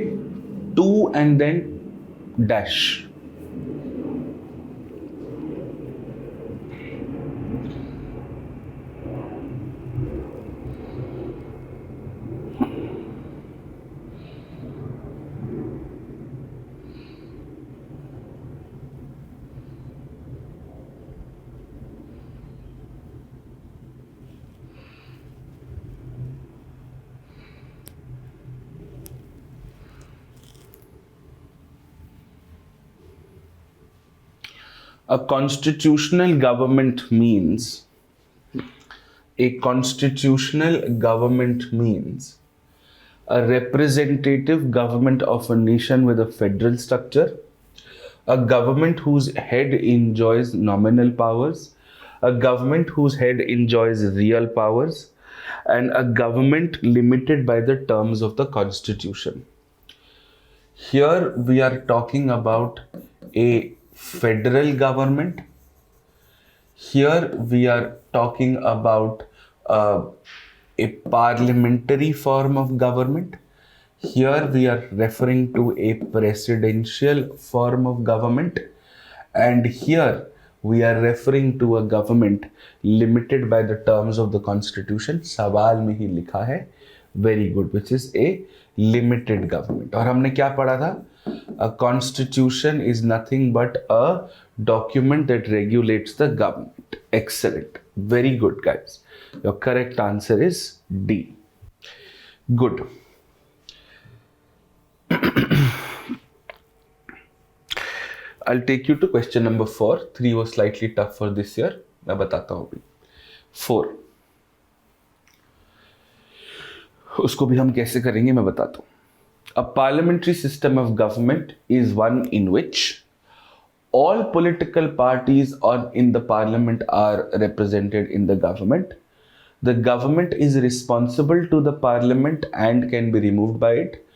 2 and then dash. A constitutional government means a representative government of a nation with a federal structure, a government whose head enjoys nominal powers, a government whose head enjoys real powers, and a government limited by the terms of the constitution. Here we are talking about a federal government. Here we are talking about a parliamentary form of government. Here we are referring to a presidential form of government. And here we are referring to a government limited by the terms of the constitution. सवाल में ही लिखा है, very good, which is a limited government. और हमने क्या पढ़ा था? A constitution is nothing but a document that regulates the government. Excellent. Very good, guys. Your correct answer is D. Good. I'll take you to question number 4. 3 was slightly tough for this year. मैं बताता हूँ अभी. 4. उसको भी हम कैसे करेंगे मैं बताता हूँ. A parliamentary system of government is one in which all political parties in the parliament are represented in the government. The government is responsible to the parliament and can be removed by it.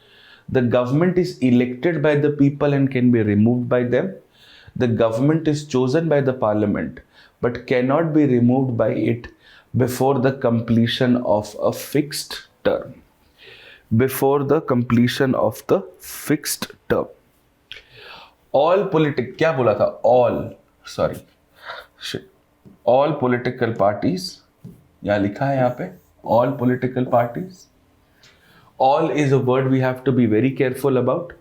The government is elected by the people and can be removed by them. The government is chosen by the parliament but cannot be removed by it before the completion of a fixed term. Before the completion of the fixed term. All क्या बोला था? All political parties, यहाँ लिखा है यहाँ पे, all political parties. All is a word we have to be very careful about.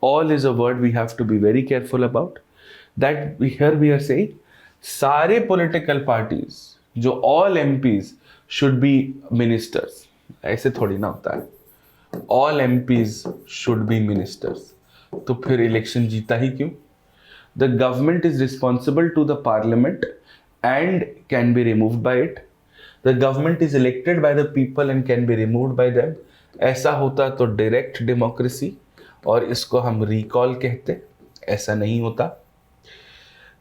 All is a word we have to be very careful about. That here we are saying, सारे political parties, जो all MPs should be ministers. ऐसे थोड़ी ना होता है. All MPs should be ministers. तो फिर election जीता ही क्यों? The government is responsible to the parliament and can be removed by it. The government is elected by the people and can be removed by them. ऐसा होता तो direct democracy और इसको हम recall कहते. ऐसा नहीं होता.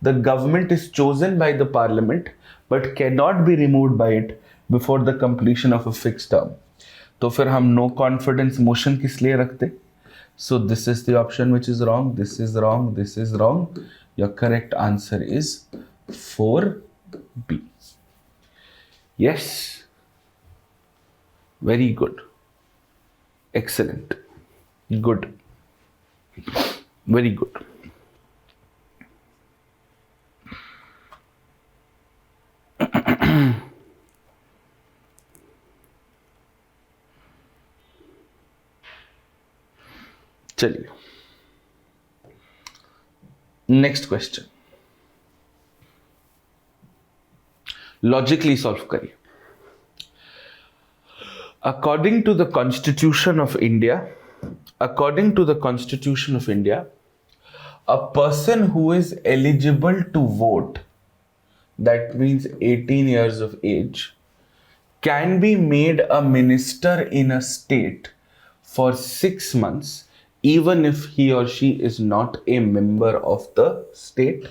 The government is chosen by the parliament but cannot be removed by it before the completion of a fixed term. तो फिर हम नो कॉन्फिडेंस मोशन किस लिए रखते? So this is the option which is wrong, this is wrong, this is wrong. Your correct answer is 4B. Yes, very good, excellent, good, very good. चलिए next question, logically solve करिए. According to the constitution of India, A person who is eligible to vote, that means 18 years of age, can be made a minister in a state for 6 months, even if he or she is not a member of the state.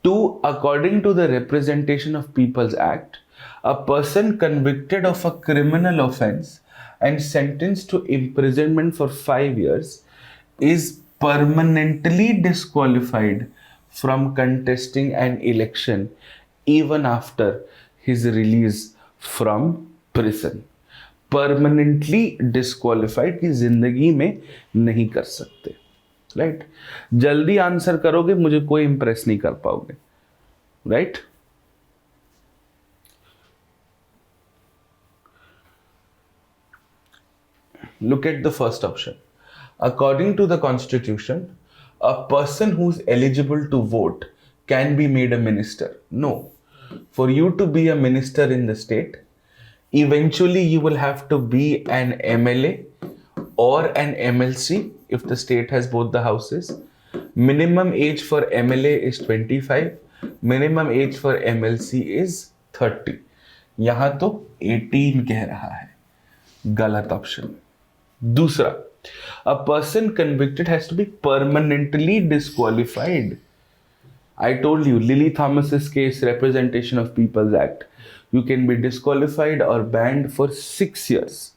Two, according to the Representation of People's Act, a person convicted of a criminal offense and sentenced to imprisonment for 5 years is permanently disqualified from contesting an election even after his release from prison. Permanently disqualified की जिंदगी में नहीं कर सकते. Right जल्दी answer करोगे मुझे कोई इंप्रेस नहीं कर पाओगे. Right look at the first option. According to the constitution, a person who's eligible to vote can be made a minister. No, for you to be a minister in the state, eventually you will have to be an MLA or an MLC if the state has both the houses. Minimum age for MLA is 25, minimum age for MLC is 30. यहाँ तो 18 कह रहा है, गलत option. दूसरा, a person convicted has to be permanently disqualified. I told you, Lily Thomas's case, Representation of People's Act, you can be disqualified or banned for 6 years.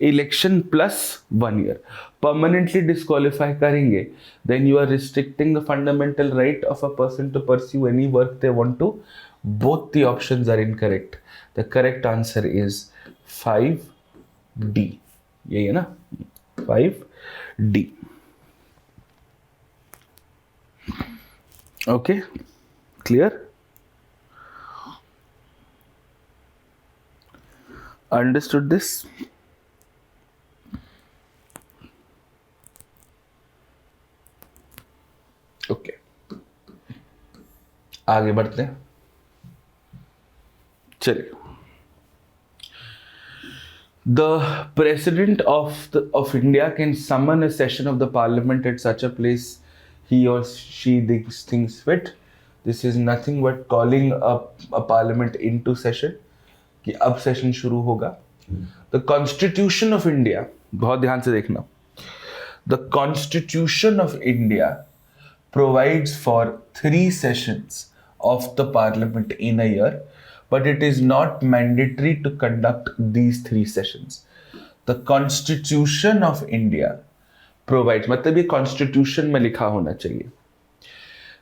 Election plus 1 year. Permanently disqualify करेंगे, then you are restricting the fundamental right of a person to pursue any work they want to. Both the options are incorrect. The correct answer is 5D. यही है ना, 5D. Okay, clear? Understood this? Okay, आगे बढ़ते हैं. चलिए. The President of India can summon a session of the Parliament at such a place he or she thinks fit. This is nothing but calling a Parliament into session कि अब session शुरू होगा. The Constitution of India, बहुत ध्यान से देखना. The Constitution of India provides for 3 sessions of the Parliament in a year, but it is not mandatory to conduct these 3 sessions. The Constitution of India provides, मतलब ये Constitution में लिखा होना चाहिए.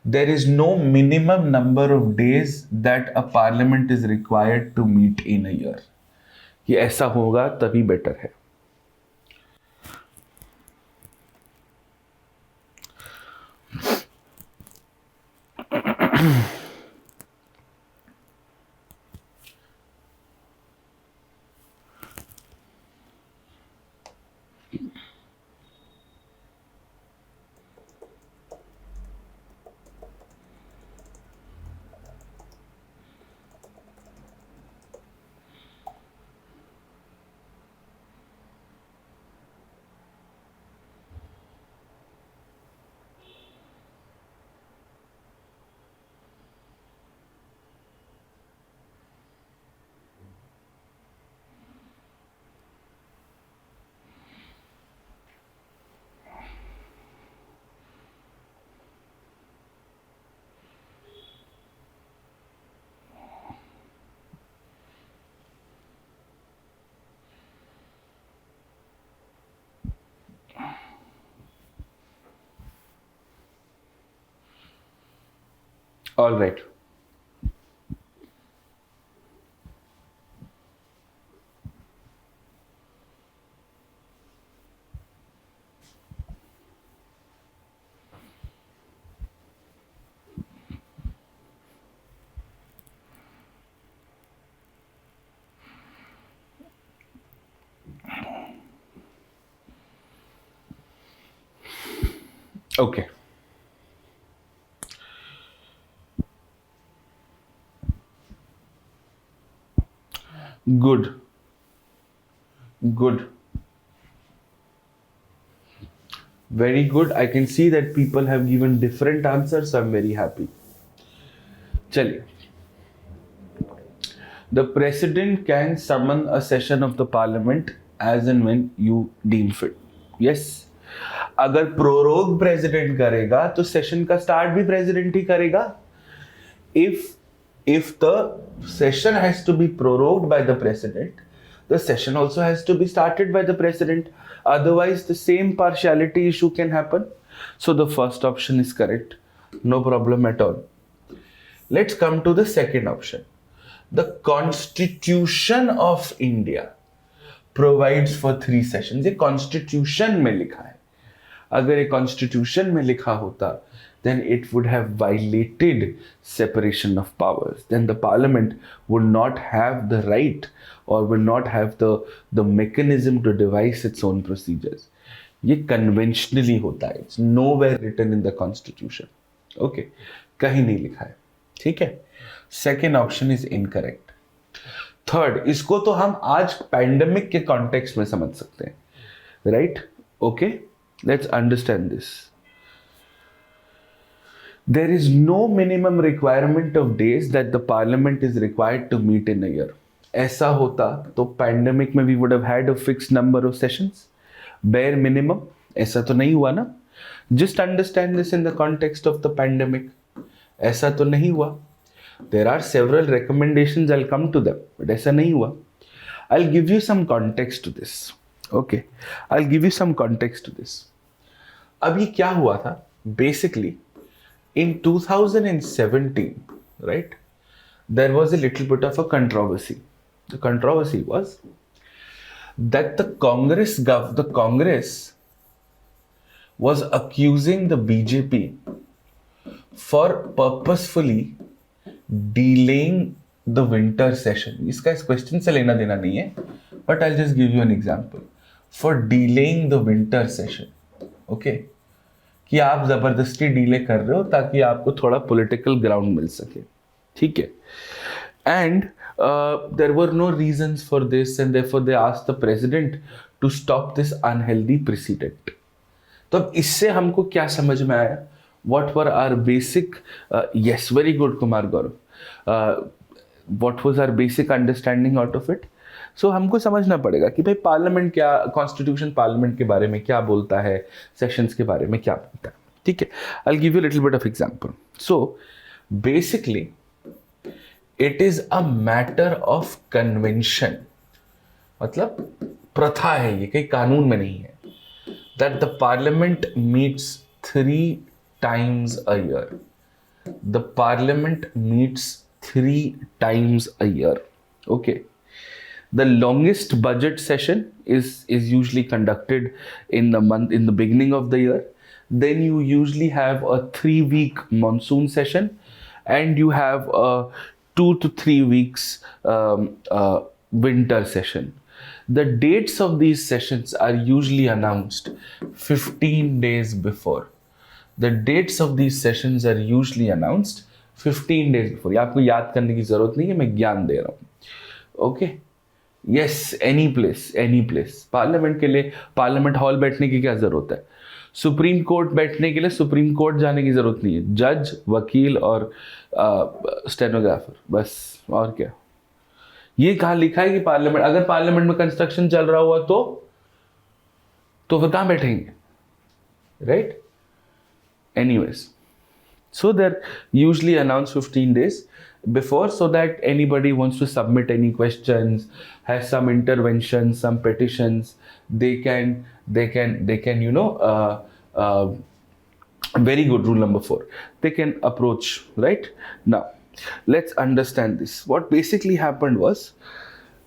There is no minimum number of days that a Parliament is required to meet in a year. ये ऐसा होगा तभी बेटर है. All right. Okay. Good. Very good. I can see that people have given different answers, so I'm very happy. Chaliye. The president can summon a session of the parliament as and when you deem fit. Yes. अगर prorogue president करेगा तो session का start भी president ही करेगा. If the session has to be prorogued by the president, the session also has to be started by the president. Otherwise, the same partiality issue can happen. So the first option is correct. No problem at all. Let's come to the second option. The Constitution of India provides for 3 sessions. ये Constitution में लिखा है. अगर ये Constitution में लिखा होता, then it would have violated separation of powers. Then the parliament would not have the right or will not have the mechanism to devise its own procedures. ये conventionally होता है. It's nowhere written in the Constitution. Okay, कहीं नहीं लिखा है. ठीक है. Second option is incorrect. Third, इसको तो हम आज पैंडेमिक के कॉन्टेक्स्ट में समझ सकते हैं. Right? Okay, let's understand this. There is no minimum requirement of days that the parliament is required to meet in a year. ऐसा होता तो पैंडेमिक में we would have had a fixed number of sessions. Bare minimum. ऐसा तो नहीं हुआ ना. Just understand this in the context of the pandemic. ऐसा तो नहीं हुआ. There are several recommendations. I'll come to them. But ऐसा नहीं हुआ. I'll give you some context to this. Okay. I'll give you some context to this. अब ये क्या हुआ था? Basically, in 2017, right, there was a little bit of a controversy. The controversy was that the Congress was accusing the BJP for purposefully delaying the winter session. इसका इस question से लेना देना नहीं है, but I'll just give you an example. For delaying the winter session. Okay. कि आप जबरदस्ती डीले कर रहे हो ताकि आपको थोड़ा पॉलिटिकल ग्राउंड मिल सके. ठीक है. And there were no reasons for this and therefore they asked the president to stop this unhealthy president. तो अब इससे हमको क्या समझ में आया? What were our basic, yes, very good Kumar Gaurav, what was our basic understanding out of it? So हमको समझना पड़ेगा कि भाई पार्लियामेंट क्या, कॉन्स्टिट्यूशन पार्लियामेंट के बारे में क्या बोलता है, सेशंस के बारे में क्या बोलता है. ठीक है. I will give you little bit of example. So basically it is a matter of convention. मतलब प्रथा है, ये कहीं कानून में नहीं है. That the parliament meets 3 times a year. The parliament meets 3 times a year. Okay. The longest budget session is usually conducted in the beginning of the year. Then you usually have a 3-week monsoon session, and you have a 2 to 3 weeks winter session. The dates of these sessions are usually announced 15 days before. The dates of these sessions are usually announced 15 days before. ये आपको याद करने की जरूरत नहीं है, मैं ज्ञान दे रहा हूँ. Okay. Yes, any place. Parliament के लिए पार्लियामेंट हॉल बैठने की क्या जरूरत है? सुप्रीम कोर्ट बैठने के लिए सुप्रीम कोर्ट जाने की जरूरत नहीं है. जज, वकील और स्टेनोग्राफर, बस. और क्या? ये कहाँ लिखा है कि पार्लियामेंट, अगर पार्लियामेंट में कंस्ट्रक्शन चल रहा हुआ तो फिर कहाँ बैठेंगे? Right? Anyways, so they're usually announced 15 days before, so that anybody wants to submit any questions, has some intervention, some petitions, they can very good. Rule number 4, they can approach. Right? Now let's understand this. What basically happened was,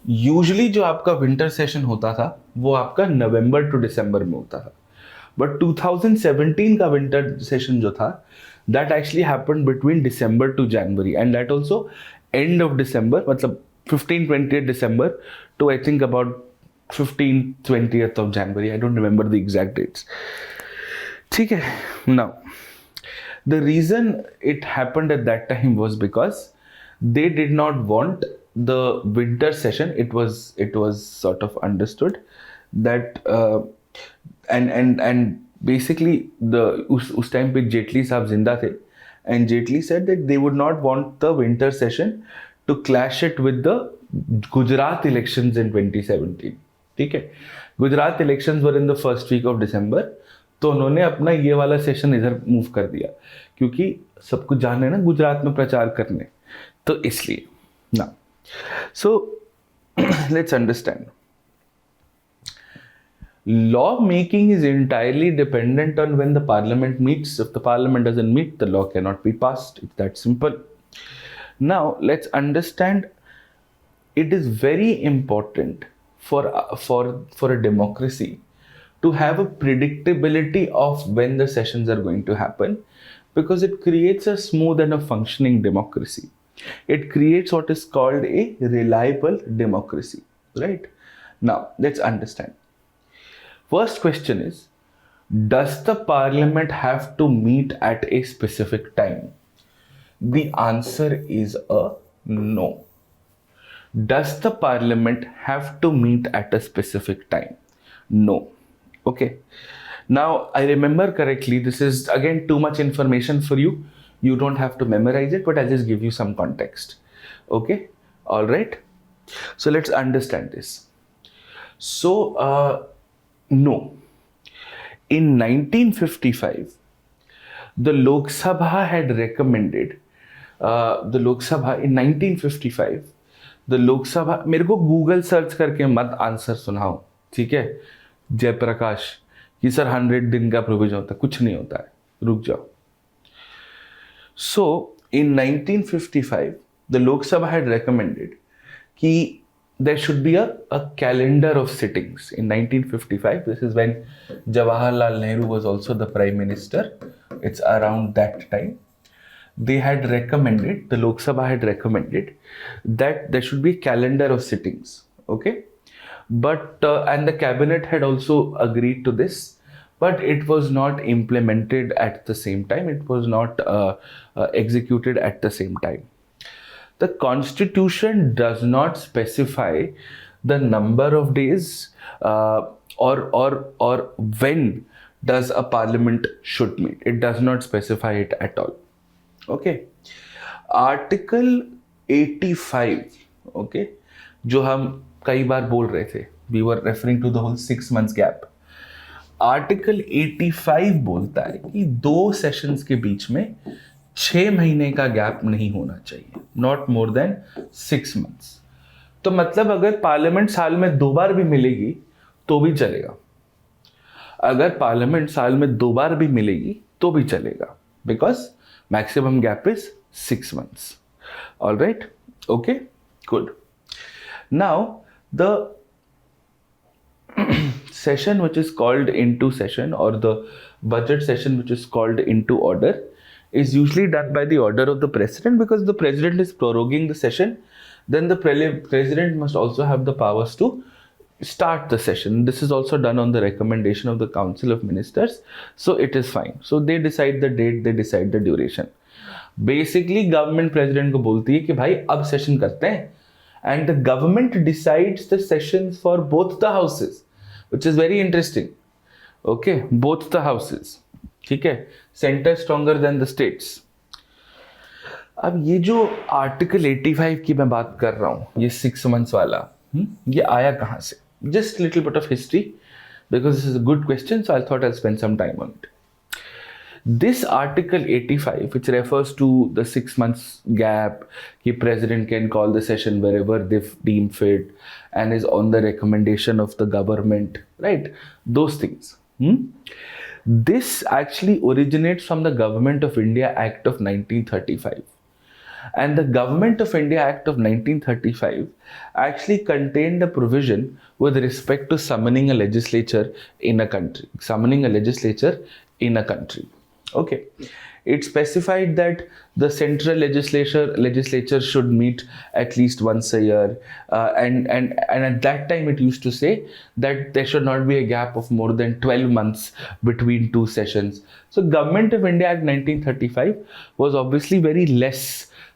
usually जो आपका winter session होता था वो आपका November to December में होता था. But 2017 का winter session जो था, that actually happened between December to January, and that also end of December, मतलब 15-20th December to I think about 15-20th of January. I don't remember the exact dates. ठीक है. Now, the reason it happened at that time was because they did not want the winter session. It was sort of understood that and basically उस time पे जेटली साहब जिंदा थे, and Jaitley said that they would not want the winter session to clash it with the Gujarat elections in 2017. ठीक है, Gujarat elections were in the first week of December, तो उन्होंने अपना ये वाला सेशन इधर मूव कर दिया, क्योंकि सबको जाना है ना गुजरात में प्रचार करने, तो इसलिए ना. So let's understand, law making is entirely dependent on when the parliament meets. If the parliament doesn't meet, the law cannot be passed. It's that simple. Now let's understand, it is very important for a democracy to have a predictability of when the sessions are going to happen, because it creates a smooth and a functioning democracy. It creates what is called a reliable democracy, right? Now let's understand. First question is, does the parliament have to meet at a specific time? The answer is a no. Does the parliament have to meet at a specific time? No. Okay. Now, I remember correctly, this is again too much information for you. You don't have to memorize it, but I'll just give you some context. Okay. All right. So let's understand this. So, no. In 1955, the Lok Sabha had recommended, in 1955, the Lok Sabha, मेरे को Google search करके मत answer सुनाओ, ठीक है जयप्रकाश, कि sir 100 दिन का प्रोविजन होता है, कुछ नहीं होता है, रुक जाओ. So, in 1955, the Lok Sabha had recommended कि there should be a calendar of sittings. In 1955, this is when Jawaharlal Nehru was also the Prime Minister. It's around that time. They had recommended, the Lok Sabha had recommended that there should be a calendar of sittings. Okay? But, and the cabinet had also agreed to this, but it was not implemented at the same time. It was not executed at the same time. The constitution does not specify the number of days or when does a parliament should meet. It does not specify it at all. Okay. Article 85, okay, जो हम कई बार बोल रहे थे, we were referring to the whole 6 months gap. Article 85 बोलता है कि 2 sessions के बीच में 6 महीने का गैप नहीं होना चाहिए, नॉट मोर देन 6 months. तो मतलब अगर पार्लियामेंट साल में 2 बार भी मिलेगी तो भी चलेगा, अगर पार्लियामेंट साल में 2 बार भी मिलेगी तो भी चलेगा, because maximum gap is 6 months. All right, okay, good. Now the session which is called into session, or the budget session which is called into order, is usually done by the order of the president, because the president is proroguing the session. Then the president must also have the powers to start the session. This is also done on the recommendation of the Council of Ministers, so it is fine. So they decide the date, they decide the duration. Basically government president को बोलती है कि भाई अब session करते हैं, and the government decides the sessions for both the houses, which is very interesting. Okay, both the houses, ठीक है, centre stronger than the states. अब ये जो आर्टिकल 85 की मैं बात कर रहा हूँ, ये 6 months वाला, ये आया कहाँ से? Just little bit of history, because this is a good question, so I thought I spend some time on it. This Article 85, which refers to the 6 months gap, the president can call the session wherever they deem fit and is on the recommendation of the government, right? Those things. This actually originates from the Government of India Act of 1935. And the Government of India Act of 1935 actually contained a provision with respect to summoning a legislature in a country. Okay, it specified that the central legislature should meet at least once a year, and at that time it used to say that there should not be a gap of more than 12 months between 2 sessions. So Government of India Act 1935 was obviously very less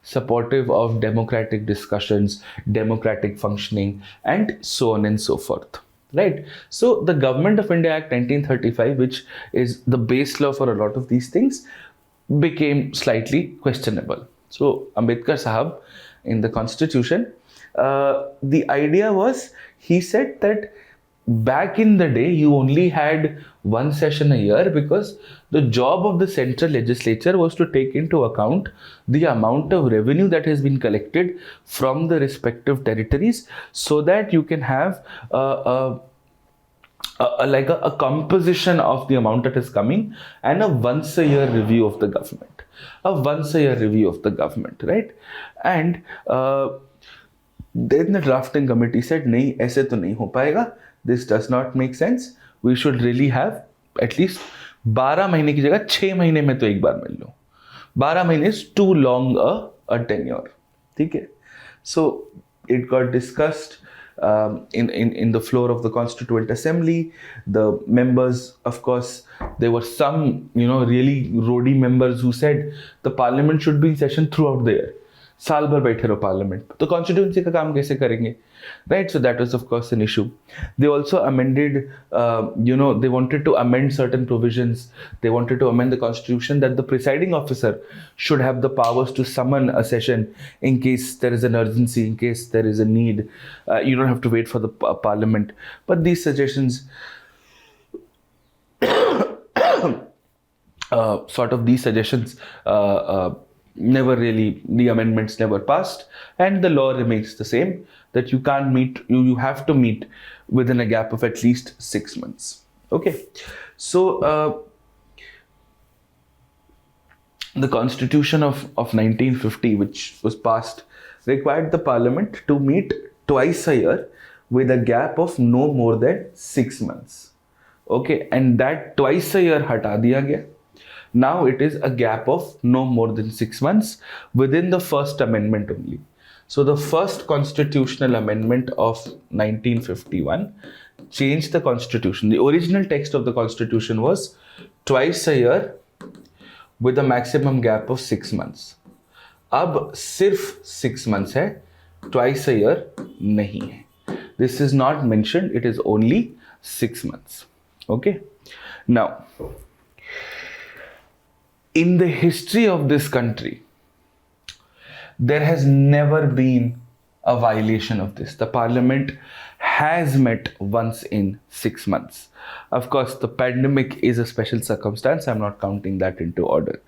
supportive of democratic discussions, democratic functioning, and so on and so forth, right? So the Government of India Act 1935, which is the base law for a lot of these things, became slightly questionable. So Ambedkar Sahab, in the constitution, the idea was, he said that back in the day you only had one session a year because the job of the central legislature was to take into account the amount of revenue that has been collected from the respective territories, so that you can have a composition of the amount that is coming, and a once a year review of the government, right? And then the drafting committee said, nahi, aise to nahi ho payega, this does not make sense, we should really have at least 12 महीने की जगह 6 महीने में तो एक बार मिल लो. 12 महीने is too long a tenure. ठीक है? So it got discussed in the floor of the Constituent Assembly. The members, of course, there were some, really roady members who said the parliament should be in session throughout the year. साल भर बैठे रहो parliament, तो constituency का काम कैसे करेंगे, right? So that was of course an issue. They also amended, they wanted to amend certain provisions. They wanted to amend the constitution that the presiding officer should have the powers to summon a session in case there is an urgency, in case there is a need. You don't have to wait for the parliament. But these suggestions, never really, the amendments never passed, and the law remains the same, that you can't meet, you have to meet within a gap of at least 6 months. Okay, so the constitution of 1950, which was passed, required the parliament to meet twice a year with a gap of no more than 6 months. Okay, and that twice a year hata diya gaya. Now it is a gap of no more than 6 months within the first amendment only. So the first constitutional amendment of 1951 changed the constitution. The original text of the constitution was twice a year with a maximum gap of 6 months. अब सिर्फ 6 months है, twice a year नहीं है. This is not mentioned, it is only 6 months. Okay. Now, in the history of this country, there has never been a violation of this. The parliament has met once in 6 months. Of course, the pandemic is a special circumstance. I'm not counting that into order,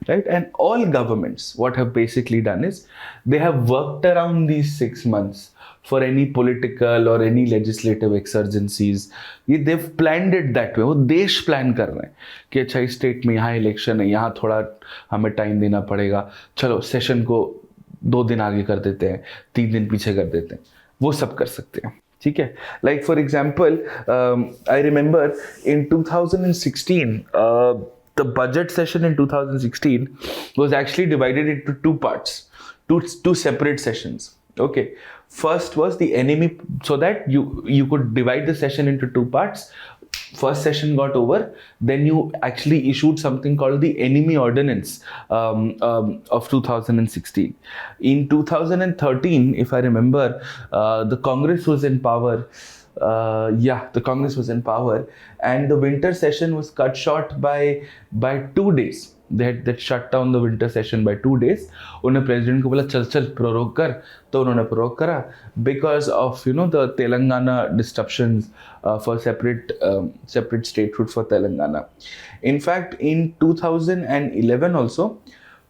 right? And all governments, what have basically done is, they have worked around these 6 months for any political or any legislative exigencies. They've planned it that way. वो देश plan कर रहे हैं कि अच्छा इस state में यहाँ इलेक्शन है, यहाँ थोड़ा हमें टाइम देना पड़ेगा, चलो सेशन को 2 दिन आगे कर देते हैं, 3 दिन पीछे कर देते हैं, वो सब कर सकते हैं. ठीक है? Like for example, I remember in 2016, the budget session in 2016 was actually divided into 2 parts, two separate sessions. Okay, first was the enemy, so that you could divide the session into 2 parts. First session got over, then you actually issued something called the enemy ordinance of 2016. In 2013, if I remember, the Congress was in power. The Congress was in power, and the winter session was cut short by 2 days. They had shut down the winter session by 2 days. उन्हें president को बोला चल prorogue कर, तो उन्होंने prorogue करा because of the Telangana disruptions for separate statehood for Telangana. In fact, in 2011 also,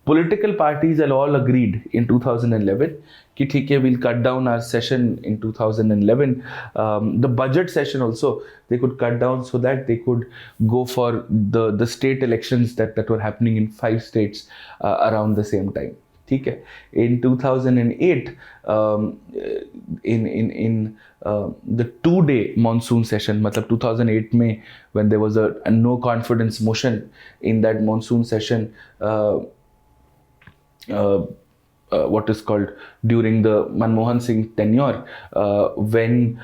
political parties all agreed in 2011 कि ठीक है, we'll cut down our session in 2011. The budget session also, they could cut down so that they could go for the state elections that were happening in 5 states around the same time. ठीक है? In 2008, in the 2-day monsoon session, मतलब 2008 में, when there was a no confidence motion in that monsoon session, what is called during the Manmohan Singh tenure, when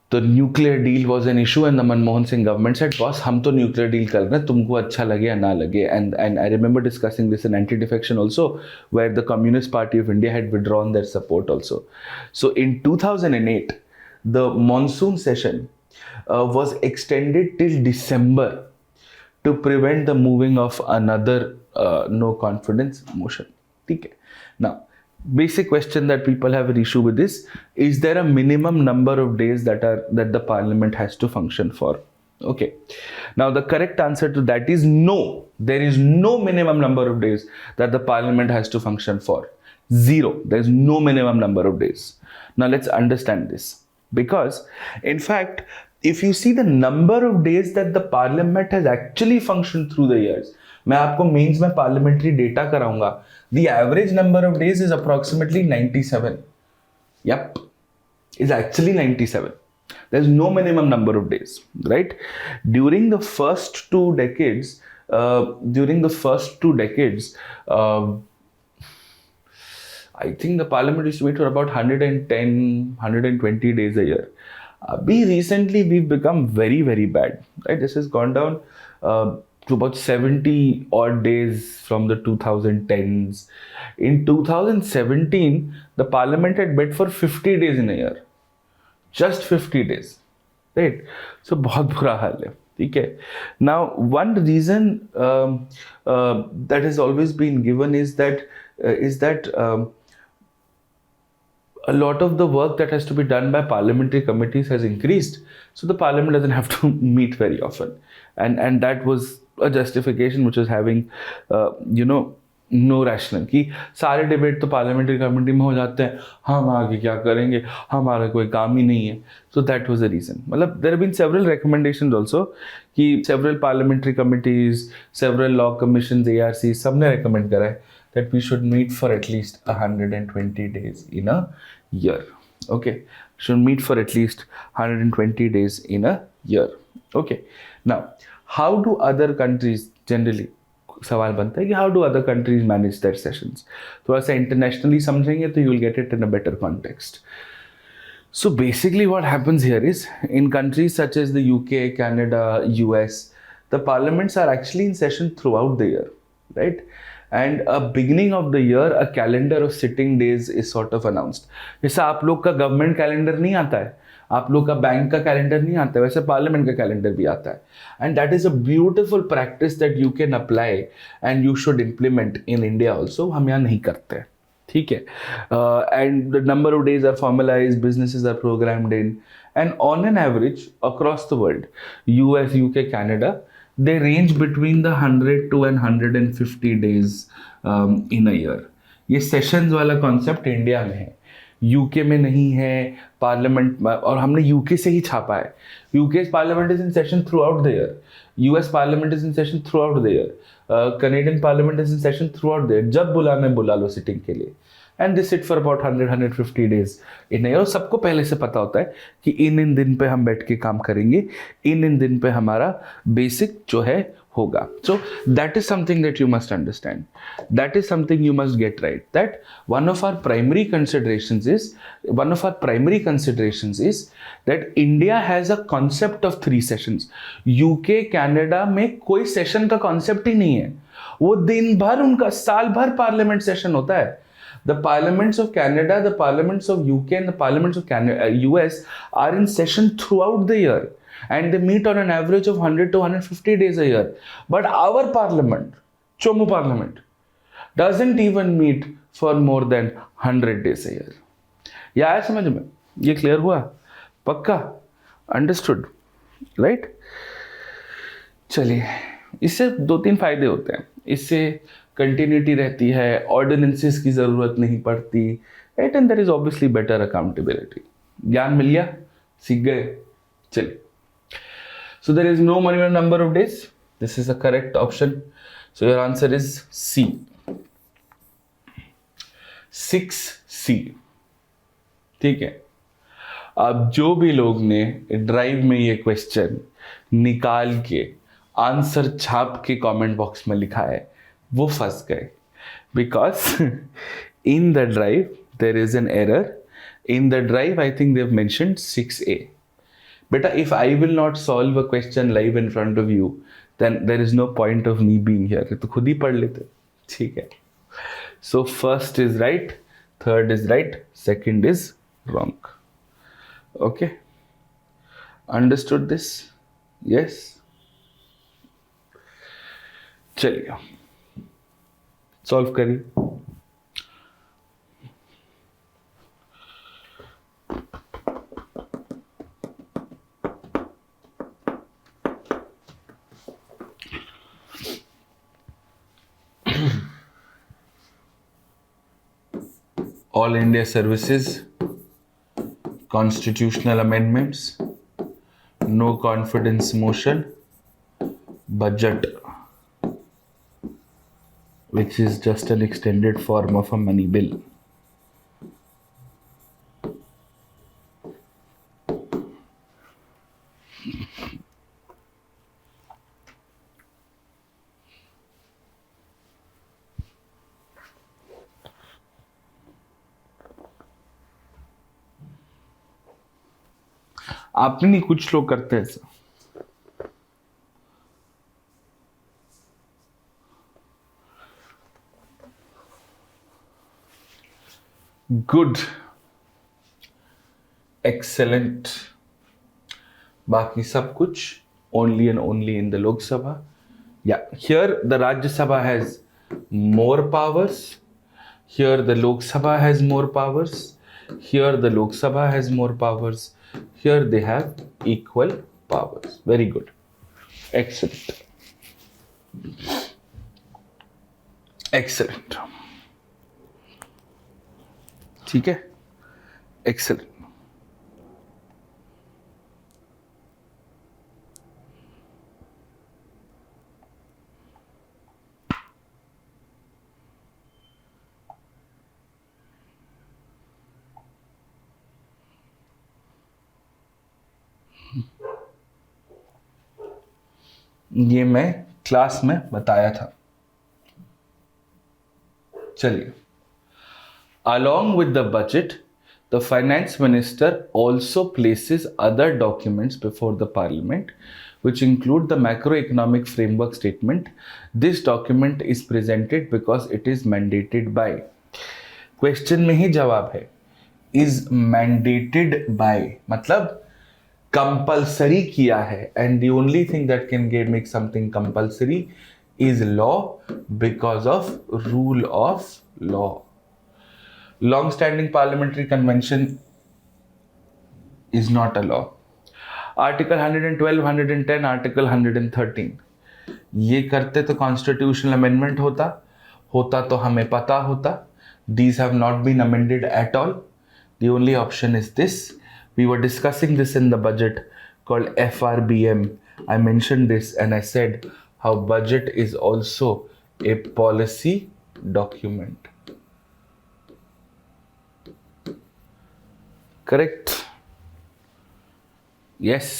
the nuclear deal was an issue, and the Manmohan Singh government said, boss, हम तो nuclear deal कर रहे हैं, तुमको अच्छा लगे या ना लगे. And I remember discussing this in anti-defection also, where the Communist Party of India had withdrawn their support also. So in 2008, the monsoon session was extended till December to prevent the moving of another no confidence motion. Okay. Now, basic question that people have an issue with is there a minimum number of days that the parliament has to function for? Okay. Now, the correct answer to that is no. There is no minimum number of days that the parliament has to function for. Zero. There is no minimum number of days. Now, let's understand this. Because, in fact, if you see the number of days that the parliament has actually functioned through the years, मैं आपको mains में parliamentary data कराऊंगा. The average number of days is approximately 97. Yep, is actually 97. There's no minimum number of days, right? During the first two decades, I think the parliament used to wait for about 110, 120 days a year. Recently, we've become very, very bad, right? This has gone down to about 70 odd days from the 2010s. In 2017, the parliament had met for 50 days in a year. Just 50 days, right? So, बहुत बुरा हाल है. Okay. Now, one reason that has always been given is that a lot of the work that has to be done by parliamentary committees has increased, so the parliament doesn't have to meet very often, and that was a justification which was having no rational कि सारे debate तो parliamentary committee में हो जाते हैं, हम आगे क्या करेंगे, हमारा कोई काम ही नहीं है. So that was the reason. मतलब there have been several recommendations also कि several parliamentary committees, several law commissions, ARCs, सबने recommend करा है that we should meet for at least 120 days in a year. Okay, should meet for at least 120 days in a year. Okay, now how do other countries generally, सवाल बनता है कि how do other countries manage their sessions? थोड़ा सा internationally समझेंगे तो you will get it in a better context. So basically what happens here is in countries such as the UK, Canada, US, the parliaments are actually in session throughout the year, right? And a beginning of the year, a calendar of sitting days is sort of announced. जैसा आप लोग का government calendar नहीं आता है, आप लोग का बैंक का कैलेंडर नहीं आता है, वैसे पार्लियामेंट का कैलेंडर भी आता है. And that is a beautiful practice that you can apply and you should implement in India also. हम यहाँ नहीं करते हैं, ठीक है. And the number of days are formalised, businesses are programmed in, and on an average across the world, US, UK, Canada, they range between the 100 to 150 days in a year. ये sessions वाला concept India में है, UK में नहीं है. Parliament, और हमने UK से ही छापा है. UK parliament is in session through out the year, US parliament is in session through out the year, Canadian parliament is in session through out the year. जब बुलाना है बुला लो सिटिंग के लिए. And this sit for about 100-150 days in year. और सबको पहले से पता होता है कि इन दिन पे हम बैठ के काम करेंगे, इन दिन पे हमारा बेसिक जो है होगा. So that is something that you must understand. That is something you must get right. That one of our primary considerations is that India has a concept of 3 sessions. UK, Canada में कोई session का concept ही नहीं है. वो दिन भर, उनका साल भर पार्लियामेंट सेशन होता है. The parliaments of Canada, the parliaments of UK, and the parliaments of US are in session throughout the year. And they meet on an average of 100 to 150 days a year. But our parliament, Chomu parliament, doesn't even meet for more than 100 days a year. ये आया समझ में? ये clear हुआ? पक्का? Understood? Right? चलिए, इससे 2-3 फायदे होते हैं. इससे कंटिन्यूटी रहती है, ऑर्डिनेंसेस की ज़रूरत नहीं पड़ती, right? And there is obviously better accountability. ज्ञान मिल गया? सीख गए? चलिए. So there is no minimum number of days. This is the correct option. So your answer is C. 6C. ठीक है. अब जो भी लोग ने ड्राइव में ये क्वेश्चन निकाल के आंसर छाप के कमेंट बॉक्स में लिखा है, वो फंस गए. Because in the drive there is an error. In the drive I think they've mentioned 6A. Beta, if I will not solve a question live in front of you, then there is no point of me being here. तो खुद ही पढ़ लेते, ठीक है. So first is right, third is right, second is wrong. Okay, understood this? Yes. चलिए solve करिए. All India Services, constitutional amendments, no confidence motion, budget, which is just an extended form of a money bill. आपने नहीं, कुछ लोग करते हैं ऐसा. Good, excellent. बाकी सब कुछ only and only in the Lok Sabha. Yeah, here the Rajya Sabha has more powers. Here the Lok Sabha has more powers. Here the Lok Sabha has more powers. Here they have equal powers. Very good. Excellent. Excellent. ठीक है. Excellent. ये मैं class में बताया था. चलिए. Along with the budget, the finance minister also places other documents before the parliament, which include the macroeconomic framework statement. This document is presented because it is mandated by. Question में ही जवाब है. Is mandated by मतलब compulsory किया है. And the only thing that can make something compulsory is law because of rule of law. Long standing parliamentary convention is not a law. Article 112, 110, article 113 ये करते तो constitutional amendment होता तो हमें पता होता. These have not been amended at all. The only option is this. We were discussing this in the budget called FRBM. I mentioned this and I said how budget is also a policy document. Correct? Yes.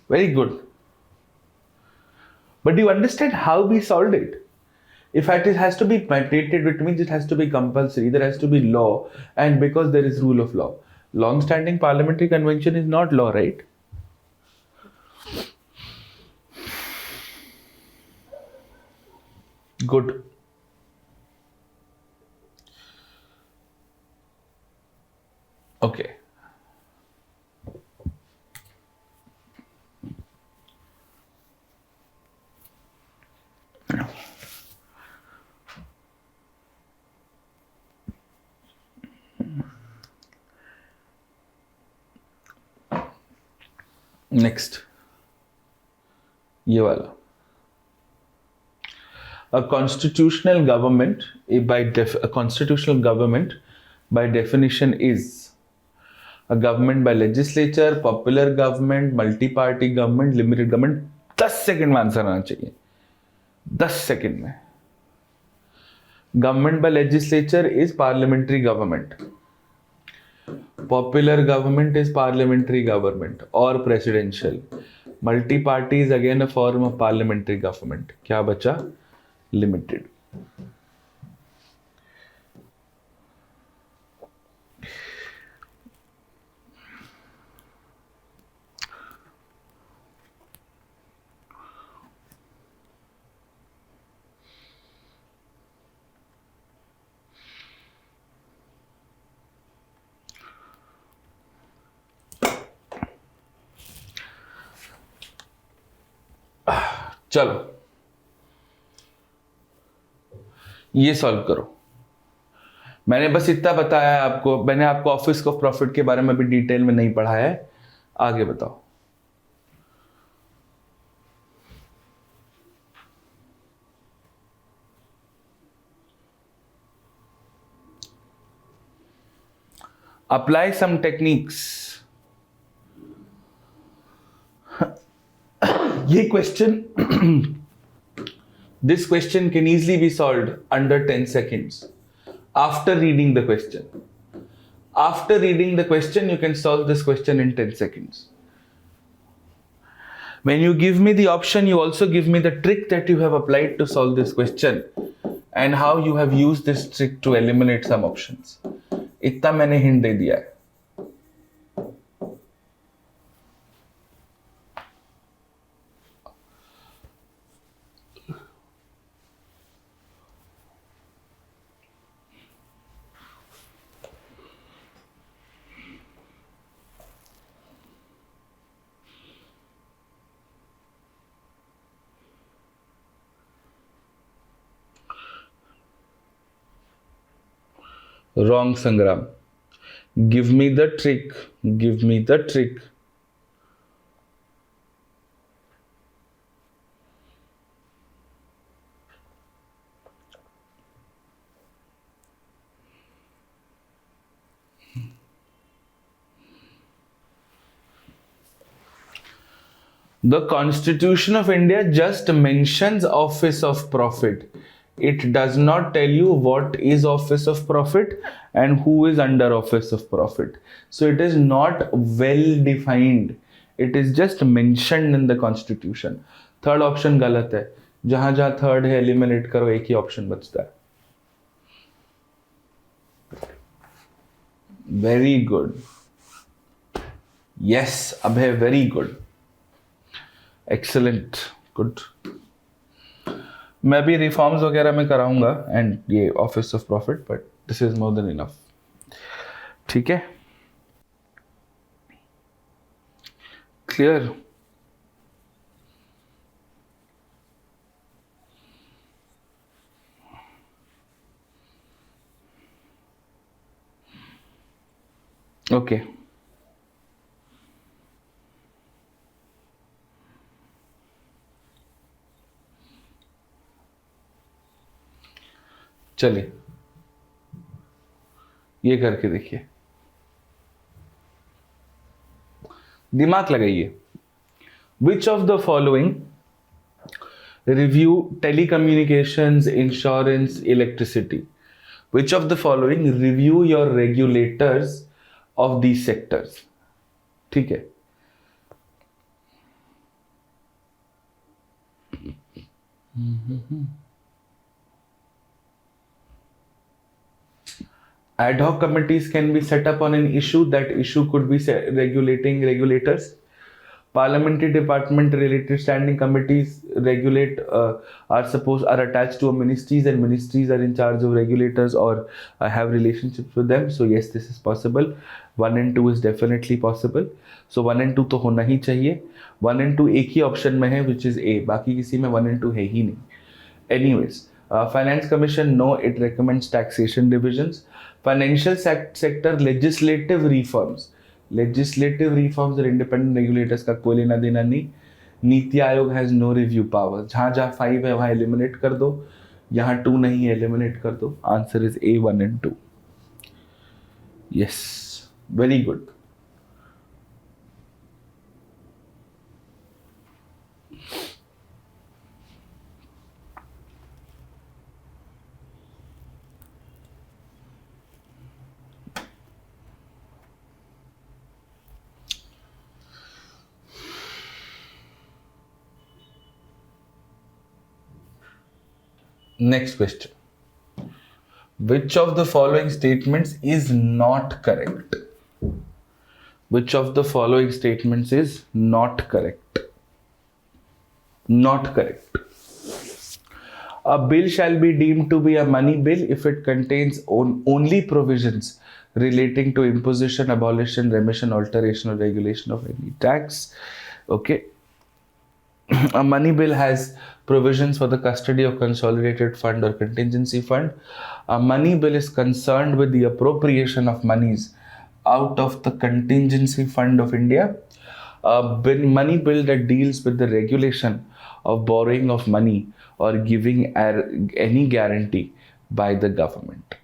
Very good. But do you understand how we solved it? If it has to be mandated, it means it has to be compulsory. There has to be law, and because there is rule of law. Long-standing parliamentary convention is not law, right? Good. Okay. Next, ये वाला. A constitutional government by definition is a government by legislature, popular government, multi-party government, limited government. 10 second में answer आना चाहिए. 10 second में. Government by legislature is parliamentary government. Popular government is parliamentary government or presidential. Multi-party is again a form of parliamentary government. क्या बचा? Limited. चलो ये solve करो। मैंने बस इतना बताया है आपको, मैंने आपको ऑफिस ऑफ प्रॉफिट के बारे में भी डिटेल में नहीं पढ़ा है। आगे बताओ। Apply some techniques. ये question this question can easily be solved under 10 seconds after reading the question. After reading the question, you can solve this question in 10 seconds. When you give me the option, you also give me the trick that you have applied to solve this question and how you have used this trick to eliminate some options. इतना मैंने hint दे दिया है। Wrong, Sangram. Give me the trick. Give me the trick. The Constitution of India just mentions Office of Profit. It does not tell you what is Office of Profit and who is under Office of Profit. So it is not well defined. It is just mentioned in the Constitution. Third option गलत है। जहां जहां third है eliminate करो, एक ही option बचता है। Very good. Yes अभय, very good, excellent, good. मैं भी रिफॉर्म्स वगैरह में कराऊंगा एंड ये office of profit, but this is more than enough. ठीक है, क्लियर। ओके, चलिए ये करके देखिए, दिमाग लगाइए। Which of the following review telecommunications, insurance, electricity? Which of the following review your regulators of these sectors? ठीक है, ad hoc committees can be set up on an issue. That issue could be regulating regulators. Parliamentary department related standing committees regulate are attached to a ministries, and ministries are in charge of regulators or have relationships with them. So yes, this is possible. 1 and 2 is definitely possible. So 1 and 2 तो होना ही चाहिए। 1 and 2 एक ही option में है, which is A, बाकी किसी में 1 and 2 है ही नहीं। Anyways, Finance Commission, no, it recommends taxation divisions. Financial sector legislative reforms. Legislative reforms और independent regulators का कोई लेना देना नहीं। NITI Aayog has no review power. जहाँ जहाँ 5 है वहाँ eliminate कर दो, यहाँ 2 नहीं है eliminate कर दो। Answer is A, 1 and 2. Yes, very good. Next question. Which of the following statements is not correct? Which of the following statements is not correct? Not correct. A bill shall be deemed to be a money bill if it contains only provisions relating to imposition, abolition, remission, alteration, or regulation of any tax. Okay. A money bill has provisions for the custody of consolidated fund or contingency fund. A money bill is concerned with the appropriation of monies out of the contingency fund of India. A money bill that deals with the regulation of borrowing of money or giving any guarantee by the government.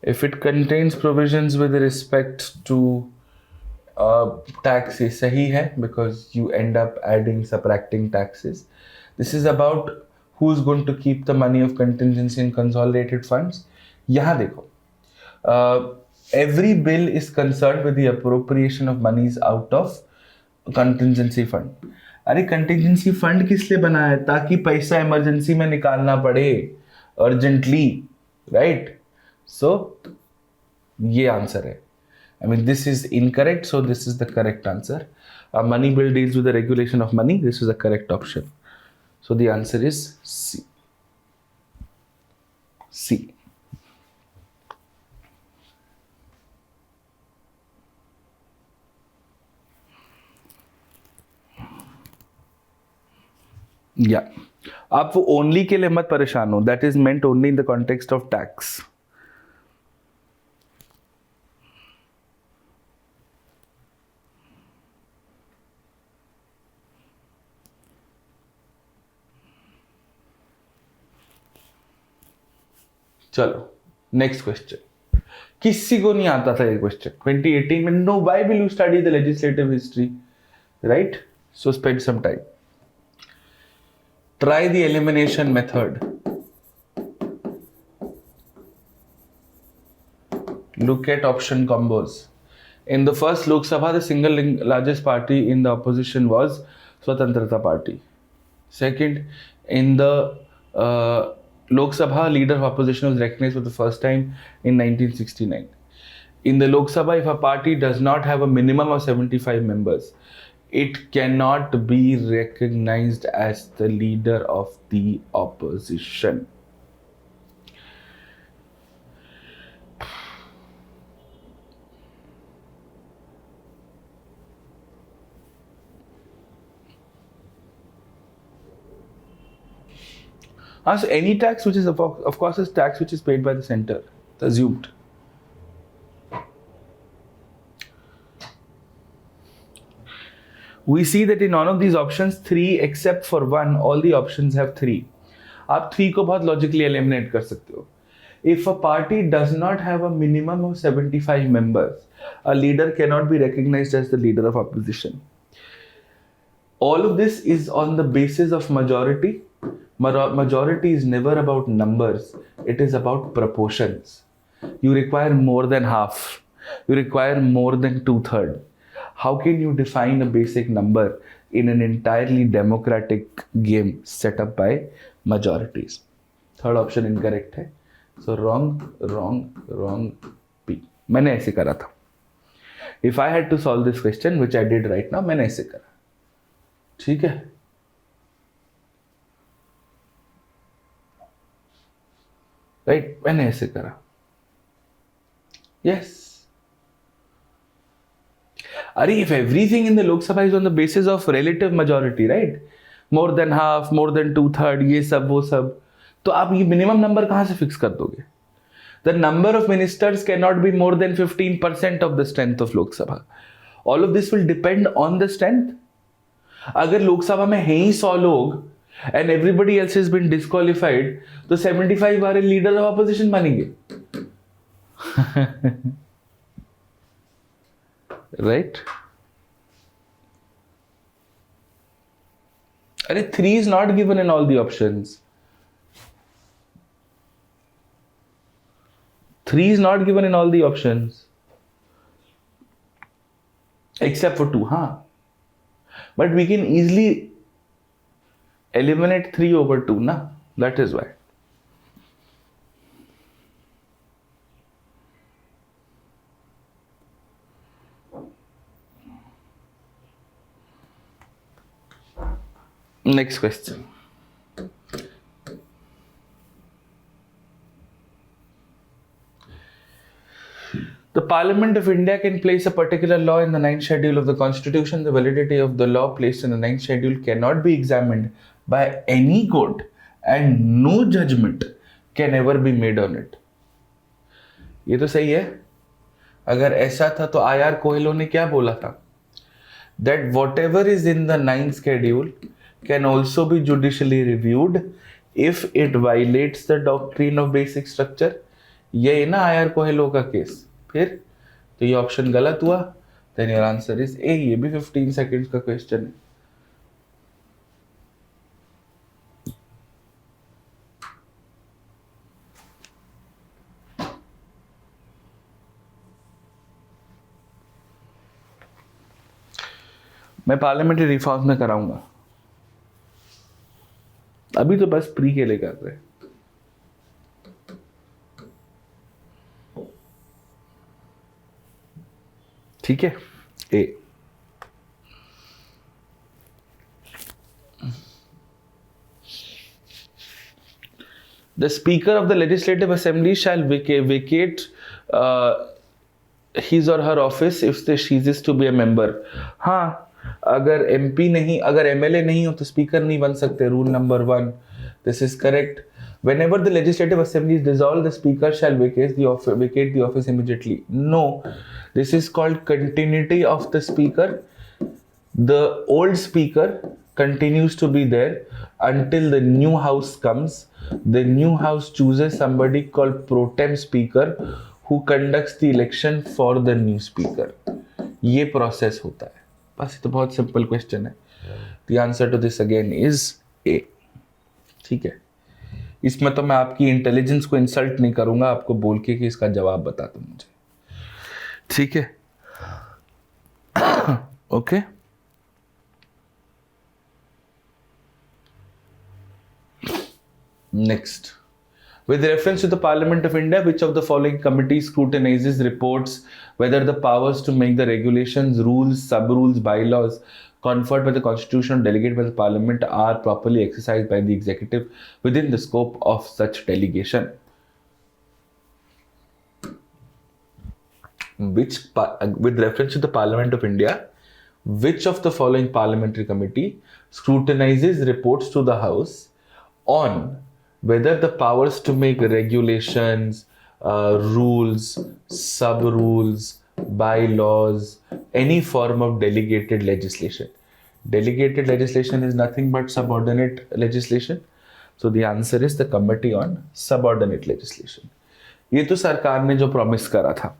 If it contains provisions with respect to tax, is sahi hai, because you end up adding, subtracting taxes. This is about who's going to keep the money of contingency and consolidated funds. यहाँ देखो, every bill is concerned with the appropriation of monies out of contingency fund. अरे contingency fund किस लिए बना है? ताकि पैसा emergency में निकालना पड़े urgently, right? So ये आंसर है. I mean, this is incorrect, so this is the correct answer. A money bill deals with the regulation of money. This is the correct option. So the answer is C. C. Yeah. आप वो only के लिए मत परेशान हो. That is meant only in the context of tax. चलो next question. किसी को नहीं आता था ये क्वेश्चन 2018 में. No, why will you study the legislative history, right? So spend some time. Try the elimination method. Look at option combos. In the first Lok Sabha, the single largest party in the opposition was Swatantrata Party. Second, in the Lok Sabha, leader of opposition was recognized for the first time in 1969. In the Lok Sabha, if a party does not have a minimum of 75 members, it cannot be recognized as the leader of the opposition. So any tax which is of course is tax which is paid by the center, assumed. We see that in none of these options, 3 except for 1, all the options have 3. आप 3 को बहुत logically eliminate कर सकते हो. If a party does not have a minimum of 75 members, a leader cannot be recognized as the leader of opposition. All of this is on the basis of majority. Majority is never about numbers, it is about proportions. You require more than half, you require more than 2/3. How can you define a basic number in an entirely democratic game set up by majorities? Third option incorrect है. So wrong, B. मैंने ऐसे करा था. If I had to solve this question, which I did right now, मैंने ऐसे करा. ठीक है? Right? मैंने ऐसे करा. Yes. Are if everything in the Lok Sabha is on the basis of relative majority, right? More than half, more than 2/3, ये सब वो सब, तो आप ये minimum number कहाँ से fix कर दोगे? The number of ministers cannot be more than 15% of the strength of Lok Sabha. All of this will depend on the strength. अगर लोक सभा में हैं ही 100 लोग and everybody else has been disqualified, तो 75 वाले leader of opposition बनेंगे. Right? अरे 3 is not given in all the options. 3 is not given in all the options. Except for 2, huh? But we can easily eliminate 3 over 2, na? That is why. Next question. The Parliament of India can place a particular law in the 9th schedule of the Constitution. The validity of the law placed in the 9th schedule cannot be examined by any court and no judgment can ever be made on it. ये तो सही है. अगर ऐसा था तो IR Coelho ने क्या बोला था? That whatever is in the 9th schedule can also be judicially reviewed if it violates the doctrine of basic structure. ये है ना IR कोहेलो का केस. फिर तो ये ऑप्शन गलत हुआ. Then your answer is A. ये भी 15 सेकेंड्स का क्वेश्चन है. मैं पार्लियामेंट्री रिफॉर्म्स में कराऊंगा. अभी तो बस प्री के लिए कर रहे हैं. ठीक है. ए. The Speaker of the Legislative Assembly shall vacate his or her office if they ceases to be a member. हाँ, अगर MP नहीं, अगर MLA नहीं हो तो स्पीकर नहीं बन सकते. Rule number 1. This is correct. Whenever the Legislative Assembly is dissolved, the Speaker shall vacate the office immediately. No, this is called continuity of the Speaker. The old Speaker continues to be there until the new House comes. The new House chooses somebody called Pro Tem Speaker who conducts the election for the new Speaker. ये process होता है. बस ये तो बहुत simple question है. The answer to this again is A. ठीक है. इसमें तो मैं आपकी इंटेलिजेंस को इंसल्ट नहीं करूंगा, आपको बोल के कि इसका जवाब बता दो मुझे. ठीक है. Okay. Next. With reference to the Parliament of India, which of the following committees scrutinizes reports whether the powers to make the regulations, rules, sub-rules, bylaws conferred by the Constitution or delegated by the Parliament are properly exercised by the Executive within the scope of such delegation? With reference to the Parliament of India, which of the following parliamentary committee scrutinizes reports to the House on whether the powers to make regulations, rules, sub-rules, bylaws, any form of delegated legislation. Delegated legislation is nothing but subordinate legislation. So the answer is the Committee on Subordinate Legislation. ये तो सरकार ने जो promise करा था.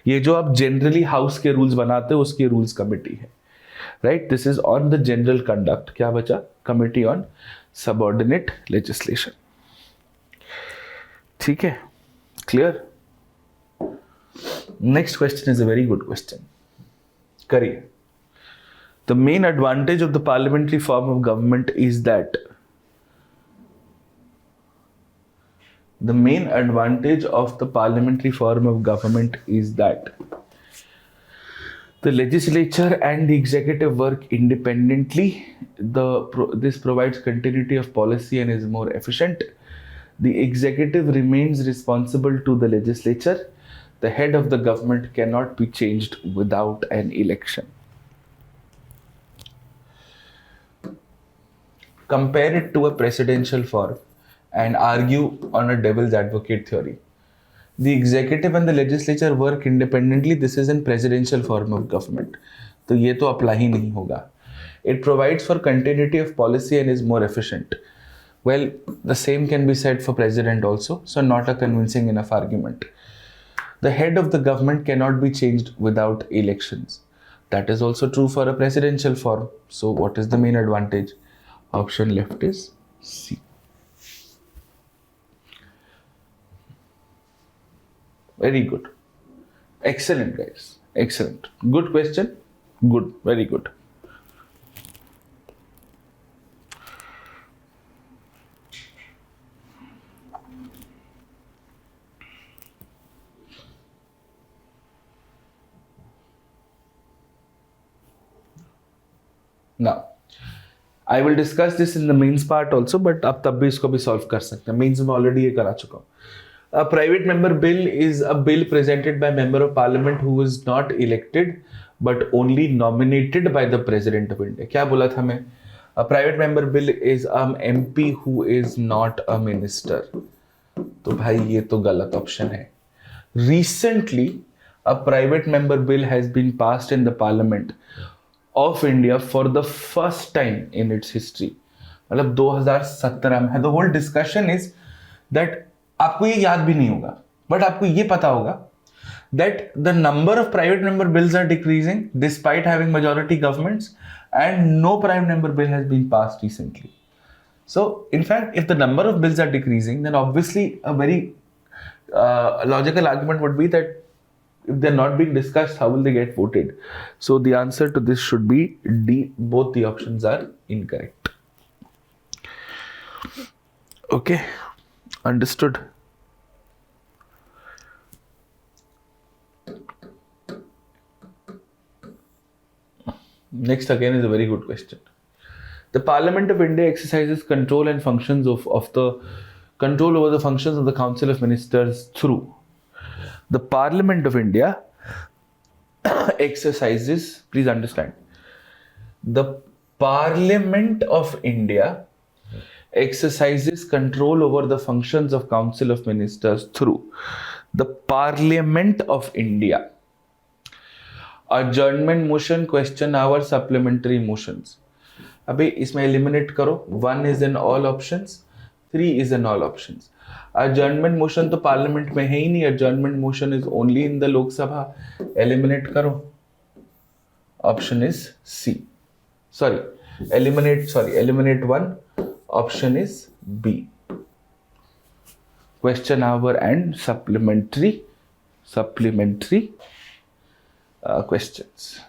ये जो आप जनरली हाउस के रूल्स बनाते हो उसकी रूल्स कमेटी है. Right. This is on the general conduct. क्या बचा? Committee on subordinate legislation. ठीक है. Clear. Next question is a very good question. करिए. The main advantage of the parliamentary form of government is that the main advantage of the parliamentary form of government is that the legislature and the executive work independently. This provides continuity of policy and is more efficient. The executive remains responsible to the legislature. The head of the government cannot be changed without an election. Compare it to a presidential form and argue on a devil's advocate theory. The executive and the legislature work independently. This is in presidential form of government. तो ये तो apply ही नहीं होगा. It provides for continuity of policy and is more efficient. Well, the same can be said for president also. So not a convincing enough argument. The head of the government cannot be changed without elections. That is also true for a presidential form. So what is the main advantage? Option left is C. Very good. Excellent, guys. Excellent. Good question. Good. Very good. Now, I will discuss this in the mains part also, but अब तब भी इसको भी solve कर सकते हैं. Mains में already ये करा चुका हूँ. A private member bill is a bill presented by member of parliament who is not elected but only nominated by the president of India. क्या बोला था मैं? A private member bill is MP who is not a minister. तो भाई ये तो गलत option है. Recently, a private member bill has been passed in the parliament of India for the first time in its history. मतलब 2017 में. The whole discussion is that आपको ये याद भी नहीं होगा, बट आपको ये पता होगा that the number of private member bills are decreasing despite having majority governments, and no private member bill has been passed recently. So, in fact, if the number of bills are decreasing, then obviously a very logical argument would be that if they're not being discussed, how will they get voted? So, the answer to this should be D. Both the options are incorrect. Okay, understood. Next again is a very good question. The Parliament of India exercises control and functions of the control over the functions of the Council of Ministers through. The Parliament of India exercises, please understand, the Parliament of India exercises control over the functions of Council of Ministers through the Parliament of India. Adjournment motion, question hour, supplementary motions. अबे इसमें eliminate करो. 1 is in all options, 3 is in all options. Adjournment motion तो parliament में है ही नहीं. Adjournment motion is only in the लोक सभा. Eliminate करो. Option is C. Eliminate 1. Option is B. Question hour and supplementary questions.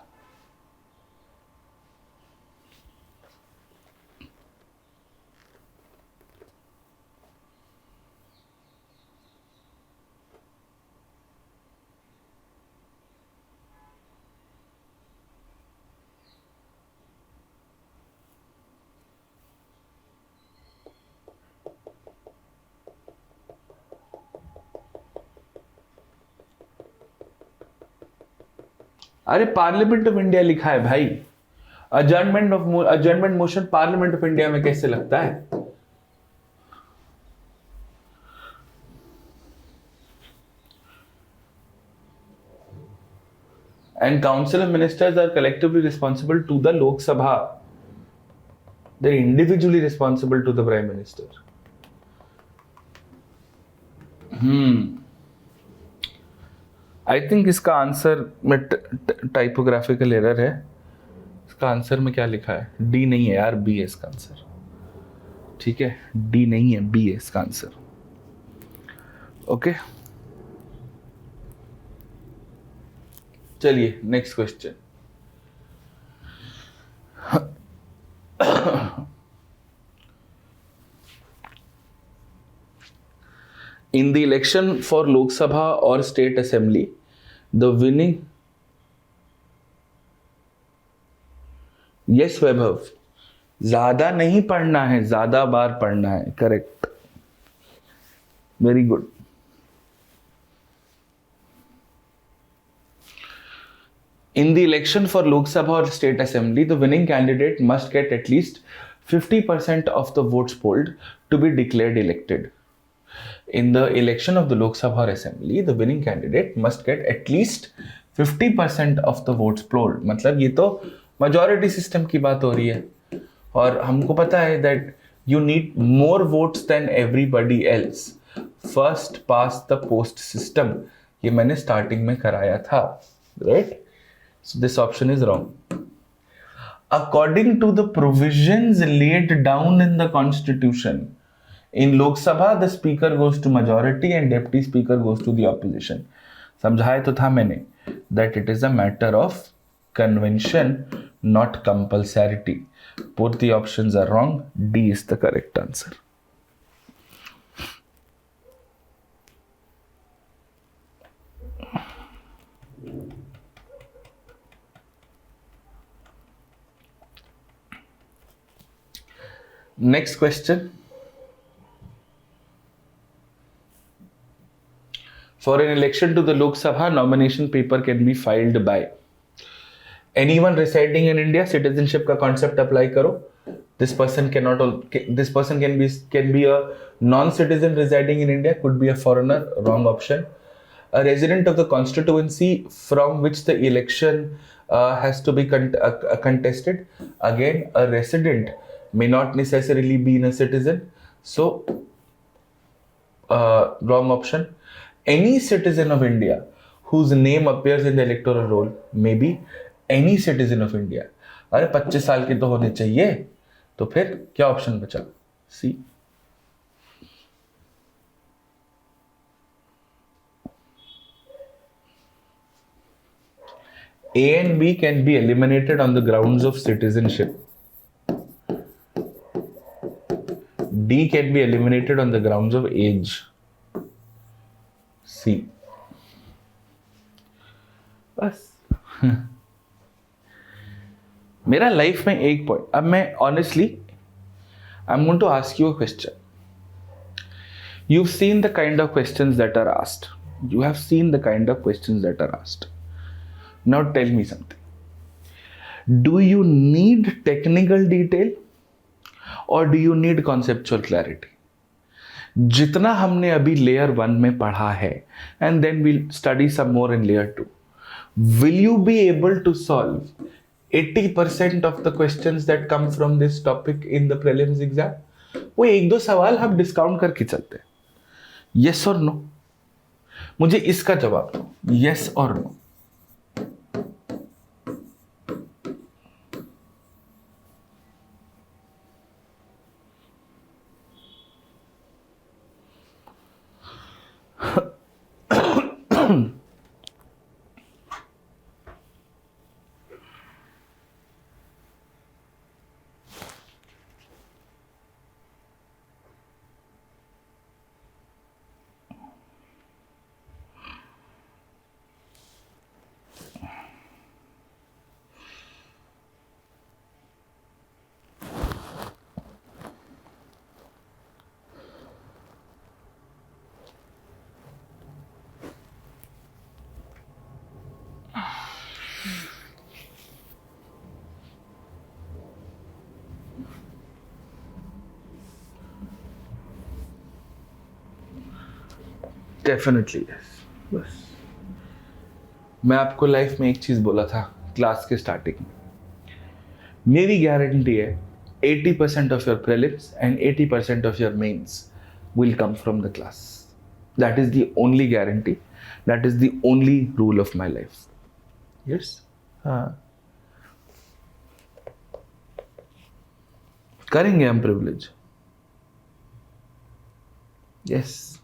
अरे parliament of India लिखा है भाई. अजर्नमेंट मोशन पार्लियामेंट ऑफ इंडिया में कैसे लगता है? And Council of Ministers are collectively responsible to the Lok Sabha. They're individually responsible to the Prime Minister. I think इसका answer में टाइपोग्राफिकल एरर है. इसका आंसर में क्या लिखा है? डी नहीं है यार, बी है इसका आंसर. ठीक है, डी नहीं है, बी है इसका आंसर. ओके, चलिए next question. In the election for Lok Sabha or State Assembly, the winning. Yes, वैभव, ज्यादा नहीं पढ़ना है, ज्यादा बार पढ़ना है. Correct, very good. In the election for Lok Sabha or State Assembly, the winning candidate must get at least 50% of the votes polled to be declared elected. In the election of the Lok Sabha or Assembly, the winning candidate must get at least 50% of the votes polled. मतलब ये तो majority system की बात हो रही है, और हमको पता है that you need more votes than everybody else. First past the post system, ये मैंने starting में कराया था, right? So this option is wrong. According to the provisions laid down in the constitution, in Lok Sabha the speaker goes to majority and deputy speaker goes to the opposition. समझाया तो था मैंने that it is a matter of convention, not compulsority. Both the options are wrong. D is the correct answer. Next question. For an election to the Lok Sabha, nomination paper can be filed by anyone residing in India. Citizenship का concept apply करो. This person can be a non-citizen residing in India, could be a foreigner. Wrong option. A resident of the constituency from which the election has to be contested. Again, a resident may not necessarily be a citizen. So, wrong option. Any citizen of India whose name appears in the electoral roll may be any citizen of India. अरे 25 साल के तो होने चाहिए, तो फिर क्या option बचा? सी. A and B can be eliminated on the grounds of citizenship. D can be eliminated on the grounds of age. C. बस मेरा लाइफ में एक पॉइंट. अब मैं honestly I am going to ask you a question. You've seen the kind of questions that are asked. You have seen the kind of questions that are asked. Now tell me something. Do you need technical detail or do you need conceptual clarity? जितना हमने अभी layer 1 में पढ़ा है and then we'll study some more in layer 2. Will you be able to solve 80% of the questions that come from this topic in the prelims exam? वो एक दो सवाल हम डिस्काउंट करके चलते हैं. Yes or no? मुझे इसका जवाब दो. Yes or no? Definitely yes. बस मैं आपको लाइफ में एक चीज बोला था क्लास के स्टार्टिंग में. मेरी गारंटी है 80% of your prelims and 80% of your mains will come from the class. That is the only guarantee. That is the only rule of my life. Yes? करेंगे हम privilege. Yes.